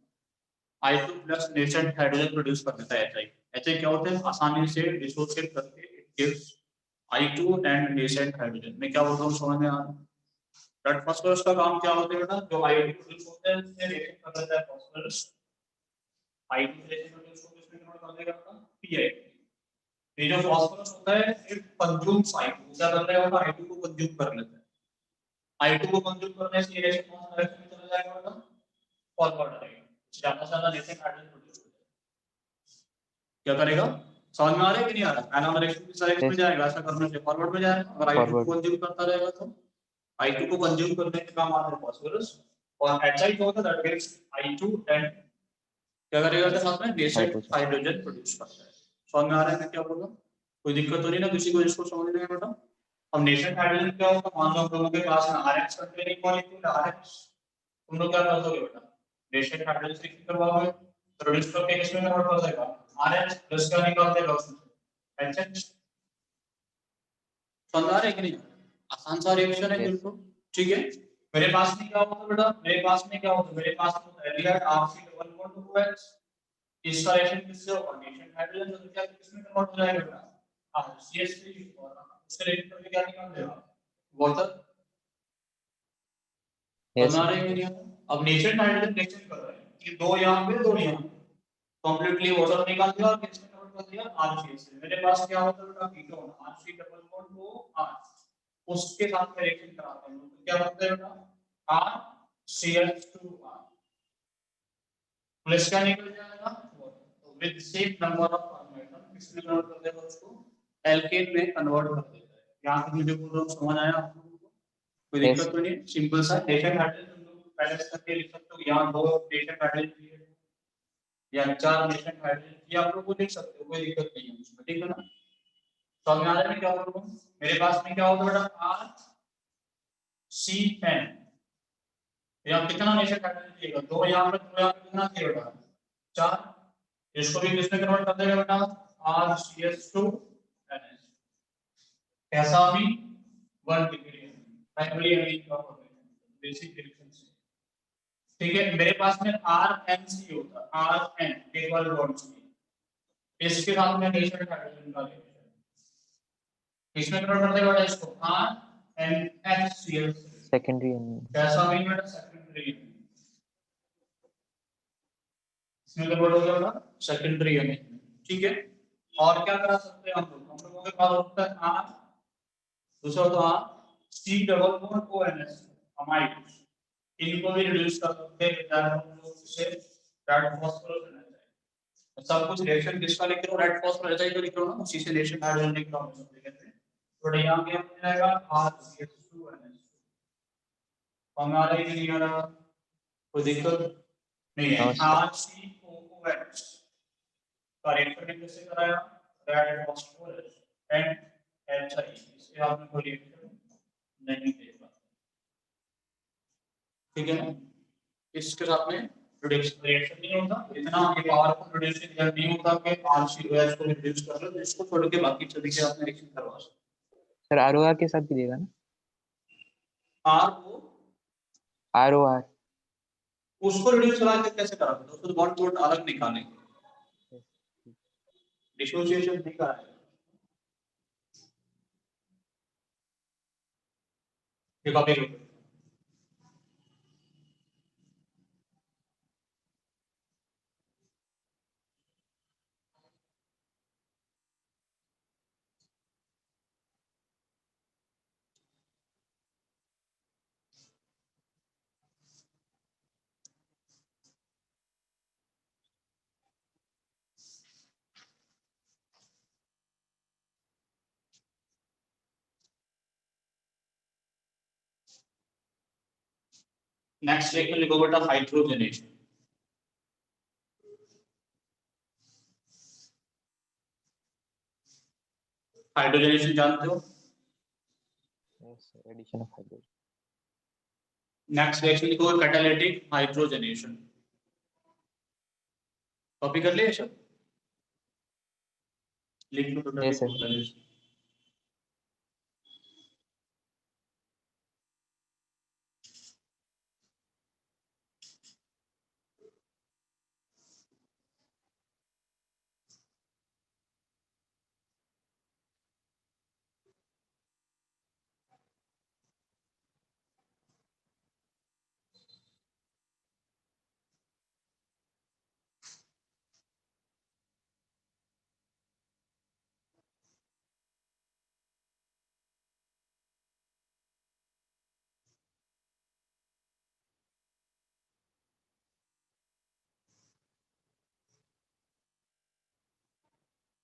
I2 plus nascent hydrogen produce कर देता है HI। HI क्या होता है? आसानी से डिसोसिएट करके it gives I2 and nascent hydrogen. मैं क्या बोल रहा हूँ समझ में आ रहा है? रेड फास्फोरस का काम क्या होता है बेटा? जो I2 प्रोड्यूस होता है उससे रिएक्शन कर देता है फास्फोरस। I2 से रिएक्शन करके उसको किसमें कन्वर्ट कर देगा अपना? Pi। ये जो फास्फोरस होता है इट कंज्यूम्स I2। क्या कर रहा है? I2 को कंज्यूम कर लेता है। I2 को कंज्यूम करने से रिएक्शन कौन सा डायरेक्शन में चला जाएगा बेटा? Forward direction. ज्यादा से ज्यादा नेसेंट हाइड्रोजन प्रोड्यूस हो जाएगा। क्या करेगा? समझ में आ रहा है कि नहीं आ रहा? एनान डायरेक्शन की साइड में जाएगा, ऐसा करने से फॉरवर्ड में जाएगा। अगर I2 को कंज्यूम करता रहेगा तो I2 को कंज्यूम करने के काम आता है फास्फोरस। और HI जो होता है दैट गिव्स I2 एंड क्या करेगा उसके साथ में? नेसेंट हाइड्रोजन प्रोड्यूस करता है। समझ में आ रहा है मैं क्या बोल रहा हूं? कोई दिक्कत तो नहीं ना किसी को इसको समझने में बेटा? अब नेसेंट हाइड्रोजन क्या होगा? मान लो हम लोगों के पास में RX कंटेनिंग मॉलिक्यूल RX, तुम लोग क्या कर दोगे बेटा? नेसेंट हाइड्रोजन से करवाओगे, प्रोड्यूस करके किसमें कन्वर्ट कर देगा? RH प्लस का निकाल देगा उसमें HH। समझ आ रहा है कि नहीं? आसान सा रिएक्शन है बिल्कुल, ठीक है। मेरे पास में क्या होता बेटा? मेरे पास में क्या होता? मेरे पास में aldehyde RC double bond OH। इसका रिएक्शन किससे होगा? नेसेंट हाइड्रोजन तो क्या किसमें कन्वर्ट हो जाएगा बेटा? CH3 और उससे रिएक्ट करके क्या निकाल देगा? वाटर। बना रहे हैं नहीं? अब नेसेंट हाइड्रोजन रिएक्शन कर रहा है, ये दो यहां पे दो यहां पे, कंप्लीटली वाटर निकाल दिया और किसमें कन्वर्ट कर दिया? RCH से। मेरे पास क्या होता है बेटा? Ketone RC double bond O R, उसके साथ में रिएक्शन कराते हैं तो क्या होता है बेटा? RCH2R प्लस क्या निकल जाएगा? तो विद सेम नंबर ऑफ परमाणु किसमें कन्वर्ट कर देगा? उसको एल्केन में कन्वर्ट कर देता है। यहां तक मुझे बोल रहा हूं, समझ आया आप लोगों को? कोई दिक्कत तो नहीं? सिंपल सा नेसेंट हाइड्रोजन तुम लोग बैलेंस करके लिख सकते हो। यहां दो नेसेंट हाइड्रोजन या 4 नेसेंट हाइड्रोजन ये आप लोग को लिख सकते हो, कोई दिक्कत नहीं है उसमें, ठीक है ना। समझ में आ रहा है क्या बोल रहा हूं? मेरे पास में क्या होगा बेटा? RCN यहाँ कितना नेसेंट हाइड्रोजन चाहिए? दो यहाँ पे, दो यहाँ पे कितना चाहिए बेटा? 4। इसको भी किसमें कन्वर्ट कर देगा बेटा? RCH2NH। कैसा भी 1 डिग्री प्राइमरी अमीन का बेसिक रिएक्शन से, ठीक है। मेरे पास में RNC होता है, RN डबल बॉन्ड चाहिए, इसके साथ में नेसेंट हाइड्रोजन का रिएक्शन इसमें कन्वर्ट कर देगा बेटा इसको RNHCl
सेकेंडरी
कैसा भी बेटा? सेकेंडरी इसमें कन्वर्ट हो जाएगा सेकेंडरी अमीन, ठीक है। और क्या करा सकते हैं हम लोगों के पास होता है R, दूसरा होता है C double bond ONH amide, इनको भी रिड्यूस कर सकते हैं बेटा हम लोग इसे रेड फास्फोरस एनर्जी। सब कुछ रिएक्शन किसका लिख रहे हो? रेड फास्फोरस एनर्जी लिख रहे हो ना, उसी से रिएक्शन हाइड्रोजन लिख रहा हूं सब जगह पे। तो यहां पे हो जाएगा RCH2NH। हमारा ये नहीं आ रहा, कोई दिक्कत नहीं है। RCOOH का रिएक्शन कैसे कराया? रेड फास्फोरस एंड HI, इससे आपने कोई रिएक्शन नहीं देखा, ठीक है ना। इसके साथ में रिएक्शन नहीं होता, इतना ये पावरफुल रिड्यूसिंग एजेंट नहीं होता कि RCOH को रिड्यूस कर लो, तो इसको छोड़ के बाकी सभी के साथ में रिएक्शन करवा सकते
सर ROR के साथ भी देगा ना?
आर को
ROR
उसको रिड्यूस करा के कैसे करोगे? तो उसको बॉन्ड बोर्ड अलग निकालेंगे, डिसोसिएशन नहीं कराएंगे। ये कॉपी करो। नेक्स्ट लेक्चर लिखो बेटा हाइड्रोजनेशन। हाइड्रोजनेशन जानते हो?
yes addition of hydrogen
next lecture लिखो कैटालिटिक हाइड्रोजनेशन। कॉपी कर लिए सब? लिख लो बेटा,
Yes, sir.
लिखो पहले से।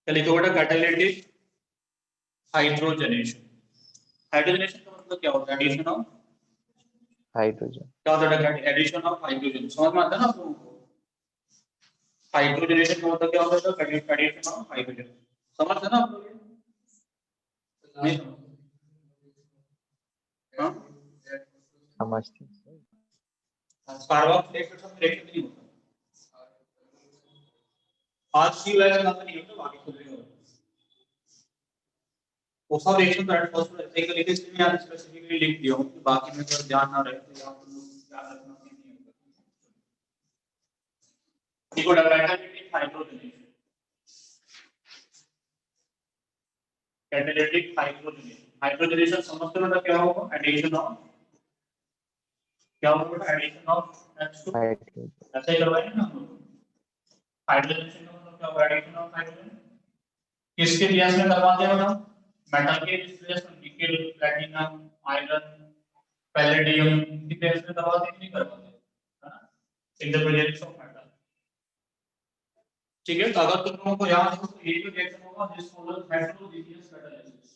लिखो बेटा कैटालिटिक हाइड्रोजनेशन। हाइड्रोजनेशन का मतलब क्या होता है? एडिशन ऑफ
hydrogen
क्या होता है? Addition of hydrogen. समझ में आता है ना आप लोगों को? हाइड्रोजनेशन का मतलब क्या होता है? Addition of hydrogen. समझ है ना आप लोग? नहीं समझ? हाँ,
समझते हैं
कार्बोक्सिलेशन से रिएक्शन नहीं होता। आज की वैसे ना नहीं होता, बाकी सब नहीं होता। वो सब रिएक्शन तो एट फर्स्ट ऐसे ही लिखे, इसलिए मैं स्पेसिफिकली लिख दिया हूं कि बाकी में अगर ध्यान ना रहे तो आप लोग क्या रखना नहीं होगा। देखो catalytic hydrogenation, catalytic hydrogenation. Hydrogenation समझते हो क्या होगा? एडिशन ऑफ क्या होगा? Addition of H2।
hydrogen
ऐसे ही करवाएंगे ना हम लोग। हाइड्रोजनेशन का मतलब क्या होगा? Addition of hydrogen. किसके रिएक्शन में करवाते हैं हम? मेटल के reaction, nickel, platinum, iron, palladium की रिएक्शन में करवाते हैं कि नहीं करवाते? है ना? In the presence of metal. ठीक है, तो अगर तुम लोगों को याद हो तो ये जो रिएक्शन होगा दिस फॉलोज हेटेरोजीनियस कैटालिसिस।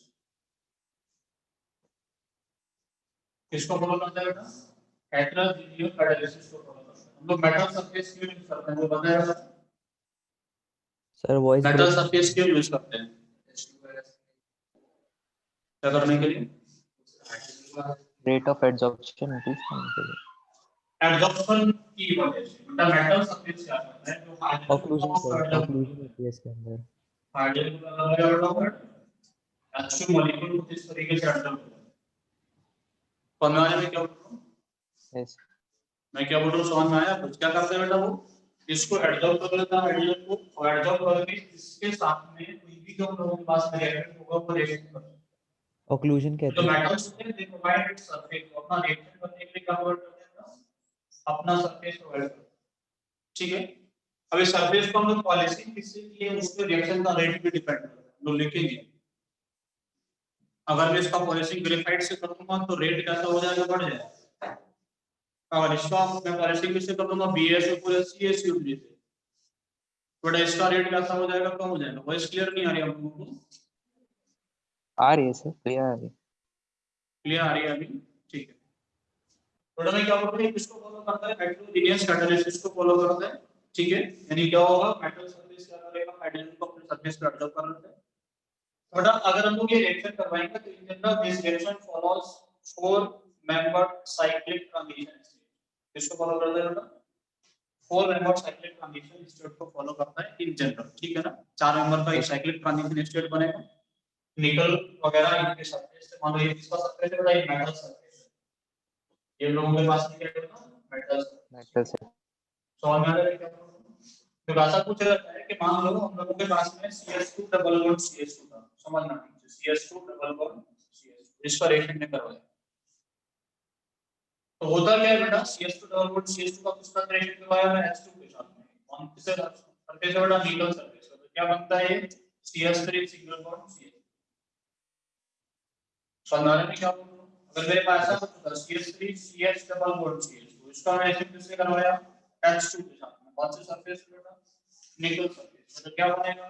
किसको फॉलो करता है बेटा? हेटेरोजीनियस कैटालिसिस को फॉलो करता है। हम लोग मेटल सरफेस क्यों यूज करते हैं वो बताया था?
Sir voice
metal
break
surface क्यों यूज करते हैं? क्या करने के लिए?
rate of adsorption increase करने के लिए
एब्जॉर्प्शन की वजह से। बेटा मेटल सरफेस क्या करता है? जो हाइड्रोजन
ऑक्लूजन
को
सर,
एब्जॉर्ब
ऑक्लूजन होती है इसके अंदर।
हाइड्रोजन को एब्जॉर्ब करता है, H2 मॉलिक्यूल को इस तरीके से एब्जॉर्ब करता है। समझ में क्या बोल रहा हूं?
yes
मैं क्या बोल रहा हूं समझ में आया? कुछ क्या करते हैं बेटा वो? इसको एब्जॉर्ब कर लेता है हाइड्रोजन को, और एब्जॉर्ब करके इसके साथ में कोई भी जो हम लोगों के पास रिएक्शन होगा वो रिएक्शन करता है।
ऑक्लूजन
जो
कहते हैं।
मेटल्स होते हैं दे प्रोवाइड इट सरफेस, अपना रिएक्शन करने के लिए क्या प्रोवाइड करते हैं? अपना सरफेस प्रोवाइड करते हैं। ठीक है, अब इस सरफेस को हम लोग पॉलिशिंग किससे किए, उस पे रिएक्शन का रेट भी डिपेंड करता है। लोग लिखेंगे अगर मैं इसका पॉलिशिंग ग्रेफाइट से करूंगा तो रेट कैसा हो जाएगा? बढ़ जाएगा। अगर इसका मैं पॉलिशिंग किससे कर दूंगा? BSO CSU से, बट इसका रेट कैसा हो जाएगा? कम हो जाएगा। वॉइस क्लियर नहीं आ रही आप लोगों को?
आ रही है सर क्लियर आ रही है
क्लियर आ रही है अभी? ठीक है, थोड़ा मैं क्या बोल रहा हूं, किसको फॉलो करता है? हेटेरोजीनियस कैटालिसिस को फॉलो करता है। ठीक है, यानी क्या होगा? मेटल सरफेस क्या करेगा? हाइड्रोजन को अपने सरफेस पे एब्जॉर्ब कर लेता है। थोड़ा अगर हम लोग ये रिएक्शन करवाएंगे तो in general this reaction follows 4 membered cyclic transition stage. किसको फॉलो करता है बेटा? 4 मेंबर साइक्लिक ट्रांजिशन स्टेट को फॉलो करता है इन जनरल, ठीक है ना। 4 मेंबर का एक साइक्लिक ट्रांजिशन स्टेट बनेगा, निकल वगैरह इनके सरफेस से, मान लो ये किसका सरफेस है बेटा? ये मेटल सरफेस है, ये लोगों के पास क्या है बेटा? Metal surface.
मेटल से
समझ में आ रहा है क्या? तो ऐसा कुछ रहता है कि मान लो हम लोगों के पास में CS2 डबल बॉन्ड CS2 था, समझना ठीक है, CS2 डबल बॉन्ड CS2 इसका रिएक्शन में करवाया, तो होता क्या है बेटा? CS2 डबल बॉन्ड CS2 का किसका रिएक्शन करवाया है? H2 के साथ में, कौन किससे सरफेस है बेटा? निकल सरफेस। तो क्या बनता है? CS3 single bond CS। समझने में क्या बोल रहा हूं? अगर मेरे पास ऐसा कुछ होता CS3 CH double bond CS2, इसका रिएक्शन किससे करवाया? H2 के साथ में, कौन से सरफेस पे बेटा? निकल सरफेस। तो क्या बनेगा?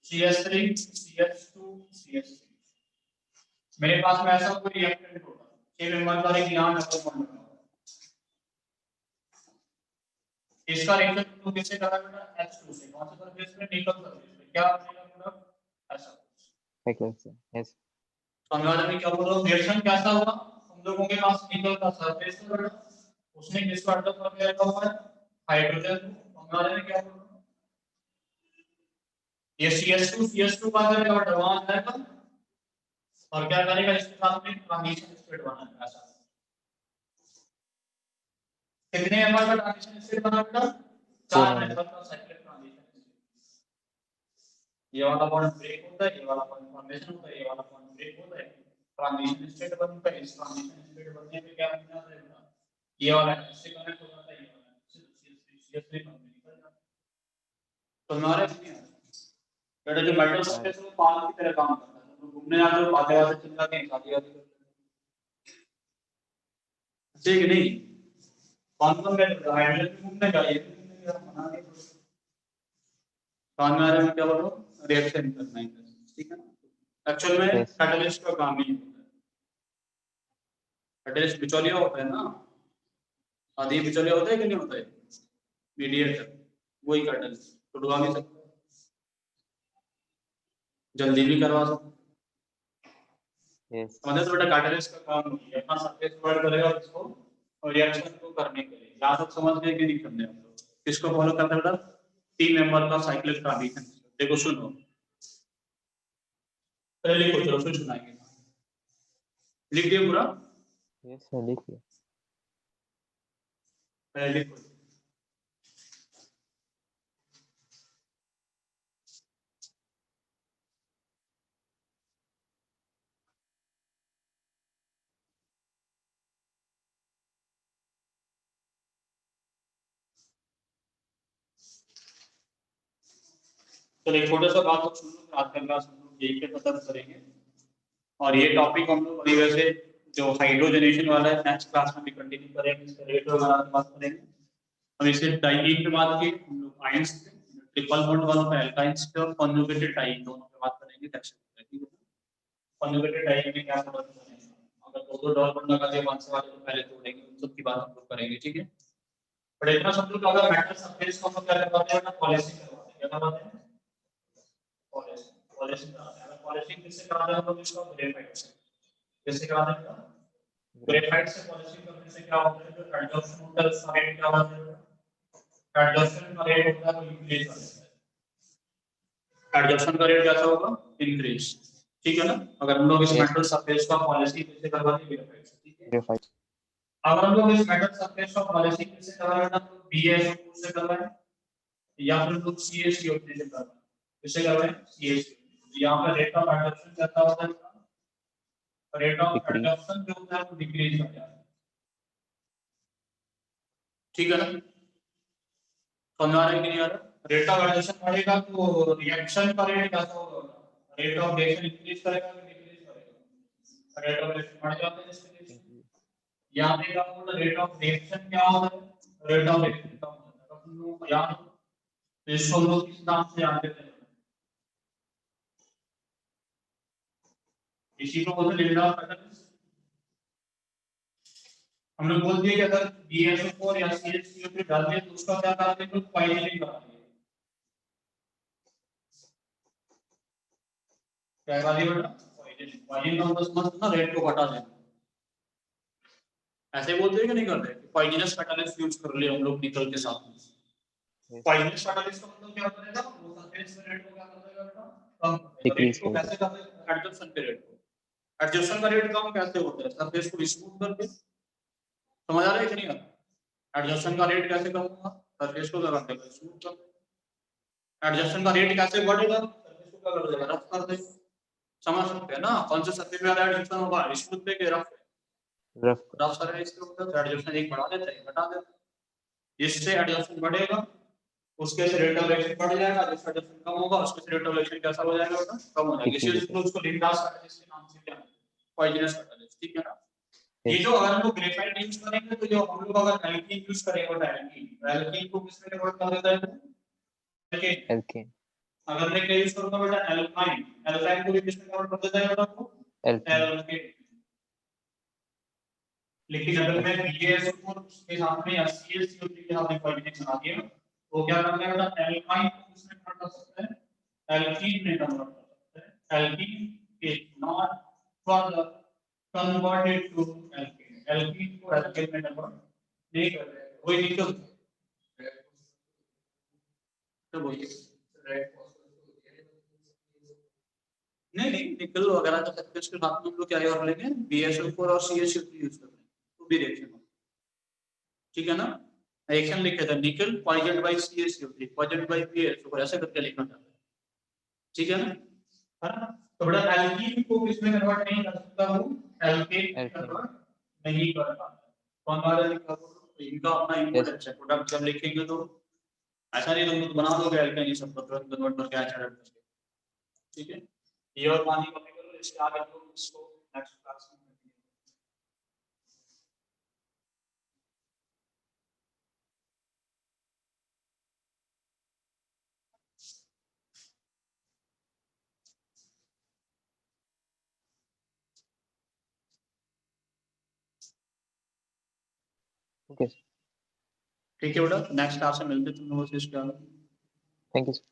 CS3 CH2 CH3। मेरे पास में ऐसा कोई रिएक्टेंट होगा, 6 मेंबर का एक यहाँ डबल बॉन्ड बना हुआ है, इसका रिएक्शन तो किससे करा बेटा? H2 से, कौन से सरफेस पे? निकल सरफेस पे। क्या बनेगा बेटा? ऐसा कुछ।
मेटल से यस
समझाने में क्या बोल रहा हूँ? रिएक्शन कैसा हुआ? हम लोगों के पास निकल का सरफेस है बेटा, उसने किसको अटैक कर दिया हुआ है? हाइड्रोजन को। समझाने में क्या बोल रहा हूँ? ये CS2 का अगर वहां जाएगा और क्या करेगा? इसके साथ में ट्रांजिशन स्टेट बनाएगा। ऐसा कितने मेंबर का ट्रांजिशन स्टेट बना बेटा? 4
member.
मेंबर का साइक्लिक ट्रांजिशन स्टेट। ये वाला बॉन्ड ब्रेक होता है, ये वाला बॉन्ड फॉर्मेशन होता है, ये वाला बॉन्ड ब्रेक होता है, ट्रांजिशन स्टेट बनता है। इस ट्रांजिशन स्टेट बनने पे क्या बन जाता है बेटा? ये वाला इससे कनेक्ट हो जाता है, ये वाला CS3 में निकल जाता है। तो हमारे बेटा जो मेटल सरफेस है वो पाल की तरह काम करता है, तो घूमने जाते हो आगे आगे चल जाते हैं, आगे आगे ठीक है नहीं? कौन कौन कहते हैं हाइड्रोजन भी घूमने का, ये भी घूमने का, मना नहीं करो। में क्या बोलो? रिएक्शन करना है, ठीक है ना। एक्चुअल में
Yes.
कैटलिस्ट का काम ही होता है, कैटलिस्ट बिचौलिया होता है ना, आदि बिचौलिया होता है कि नहीं होता है? मीडिएटर, वही कैटलिस्ट तो डुबा भी सकता है, जल्दी भी करवा सकता है।
Yes.
समझे? तो बेटा कैटलिस्ट का काम होती है अपना सरफेस प्रोवाइड करेगा इसको और रिएक्शन को करने के लिए। यहां तक समझ गए कि नहीं समझे आप लोग? किसको फॉलो करता है बेटा? 3 मेंबर का साइक्लिक ट्रांजिशन। देखो सुनो, पहले लिखो, चलो फिर सुनाएंगे। लिख दिया पूरा?
Yes, sir, लिखिए।
पहले लिखो। चलो एक छोटा सा बात तो सुन लो, फिर आज का क्लास हम लोग यही पे खत्म करेंगे। और ये टॉपिक हम लोग अभी वैसे जो हाइड्रोजनेशन वाला है नेक्स्ट क्लास में भी कंटिन्यू करेंगे, इसका रेट वगैरह की बात करेंगे। हम इसे डाइईन पे बात की, हम लोग आयंस पे, ट्रिपल बॉन्ड वालों पे एल्काइंस पे और कॉन्जुगेटेड डाइईन दोनों पे बात करेंगे नेक्स्ट में, ठीक है। कॉन्जुगेटेड डाइईन में क्या पता चलेगा, अगर दो डबल बॉन्ड लगा दिया कौन से वाले को पहले तोड़ेंगे, उन सब की बात हम लोग करेंगे, ठीक है। बट इतना सब लोग अगर मेटल सरफेस को हम क्या करवाते हैं ना, पॉलिशिंग करवाते हैं। क्या करवाते हैं? पॉलिशिंग कराते हैं। पॉलिशिंग किससे कराते हैं हम लोग? इसको ग्रेफाइट से। किससे कराते हैं? ग्रेफाइट से पॉलिशिंग करने से क्या होता है? जो एडजॉर्प्शन होता है उसका रेट क्या होता है? एडजॉर्प्शन का रेट होता है वो इंक्रीज हो जाता है। एडजॉर्प्शन का रेट कैसा होगा? इंक्रीज, ठीक है ना। अगर हम लोग इस मेटल सरफेस का पॉलिशिंग किससे करवाते हैं? ग्रेफाइट से, ठीक है।
ग्रेफाइट।
अगर हम लोग इस मेटल सरफेस का पॉलिशिंग किससे करवाएं ना, तो BaSO2 से करवाएं या फिर लोग CaCO3 से करवाएं। किससे करवाएं? CaCO3। यहाँ पर रेट ऑफ एडजॉर्प्शन क्या होता है? Rate of
Decrease.
एडजॉर्प्शन जो होता है वो डिक्रीज हो जाता है, ठीक है ना। समझ आ रहा है कि नहीं आ रहा? रेट ऑफ एडजॉर्प्शन बढ़ेगा तो रिएक्शन का रेट कैसा होगा? रेट ऑफ रिएक्शन इंक्रीज करेगा कि डिक्रीज करेगा? रेट ऑफ रिएक्शन बढ़ जाता है इसके केस में। यहाँ पे क्या होगा? रेट ऑफ रिएक्शन क्या होता है? रेट ऑफ रिएक्शन कम होता है। अपन लोग याद तो इसको हम लोग किस नाम से जानते हैं? इसी को बोलते हैं लिंडा पैटर्न। हमने बोल दिया कि अगर BaSO4 या CH3 डाल दिया तो उसका क्या करते हैं? पॉइजनिंग कराते हैं। क्या करा दिया बेटा? पॉइजनिंग। पॉइजनिंग का मतलब समझ ना, रेट को घटा देना। ऐसे बोलते हैं कि नहीं करते? पॉइजनस कैटलिस्ट यूज कर लिए हम लोग निकल के साथ में।
Yes.
पॉइजनस कैटलिस्ट का मतलब क्या करेगा? वो सरफेस रेट को क्या करेगा बेटा? कम करेगा।
Decrease
रेट को
करेगा।
कैसे करेगा? एडजस्टमेंट के रेट को। एडजस्टमेंट का रेट कम कैसे होता है? सरफेस को स्मूथ करके। समझ आ रहा है कि नहीं आ रहा? एडजस्टमेंट का रेट कैसे कम होगा? सरफेस को क्या कर देगा? स्मूथ कर देगा। एडजस्टमेंट का रेट कैसे बढ़ेगा? सरफेस को क्या कर देगा? रफ कर देगा। समझ सकते हैं ना? कौन से सरफेस पे एडजस्टमेंट होगा? स्मूथ पे के रफ?
रफ
रफ सरफेस पे होगा तो एडजस्टमेंट एक बढ़ा देता है, घटा देता है। जिससे एडजस्टमेंट बढ़ेगा उसके से रेट ऑफ रिएक्शन बढ़ जाएगा, जिसका एडजस्टमेंट कम होगा उसके से रेट ऑफ रिएक्शन कैसा हो जाएगा बेटा? कम हो जाएगा। इसी वजह से उसको लिंडास कैटलिस्ट के नाम से क्या पॉइजनस कैटलिस्ट, ठीक है ना? ये जो अगर हम लोग ग्रेफाइट यूज करेंगे तो जो हम लोग अगर एल्कीन यूज करेंगे बेटा, एल्कीन को किसमें कन्वर्ट कर देता है? एल्कीन।
alkane
अगर मैं क्या यूज करूंगा बेटा? एल्काइन। एल्काइन को भी किसमें कन्वर्ट कर देता है बेटा? वो
alkane
एल्केन। लेकिन अगर मैं BaSO4 के साथ में या CaCO3 के साथ में पॉइजनिंग बना दिया तो क्या करता है बेटा? एल्काइन को किसमें कन्वर्ट कर सकता है? एल्कीन में कन्वर्ट कर सकता है। Alkene is not further converted to alkene. Alkene को एल्कीन में कन्वर्ट नहीं कर रहे हैं। वही निकल तो वही नहीं निकल वगैरह का सरफेस के साथ में हम लोग क्या कर लेंगे? BaSO4 और CaCO3 यूज कर लेंगे तो भी रिएक्शन होगा, ठीक है ना? रिएक्शन लिखे थे निकल पॉइजन्ड बाय CaCO3 पॉइजन्ड बाय BaSO4 ऐसे करके लिखना चाहते हैं, ठीक है ना? तो बड़ा एल्कीन को किसमें कन्वर्ट नहीं कर सकता हूं? एल्केन में कन्वर्ट नहीं कर पाता। कौन वाला लिखा हो? तो इनका अपना इंपॉर्टेंस है। प्रोडक्ट जब लिखेंगे तो ऐसा नहीं तुम बना दोगे एल्केन ये सब तुरंत कन्वर्ट करके ऐड कर दोगे, ठीक है? ये और पानी कॉपी करो, इसके आगे हम लोग इसको नेक्स्ट क्लास में करेंगे।
okay
ठीक है बेटा, नेक्स्ट क्लास में मिलते हैं तुम लोगों से इसके आगे।
thank you sir.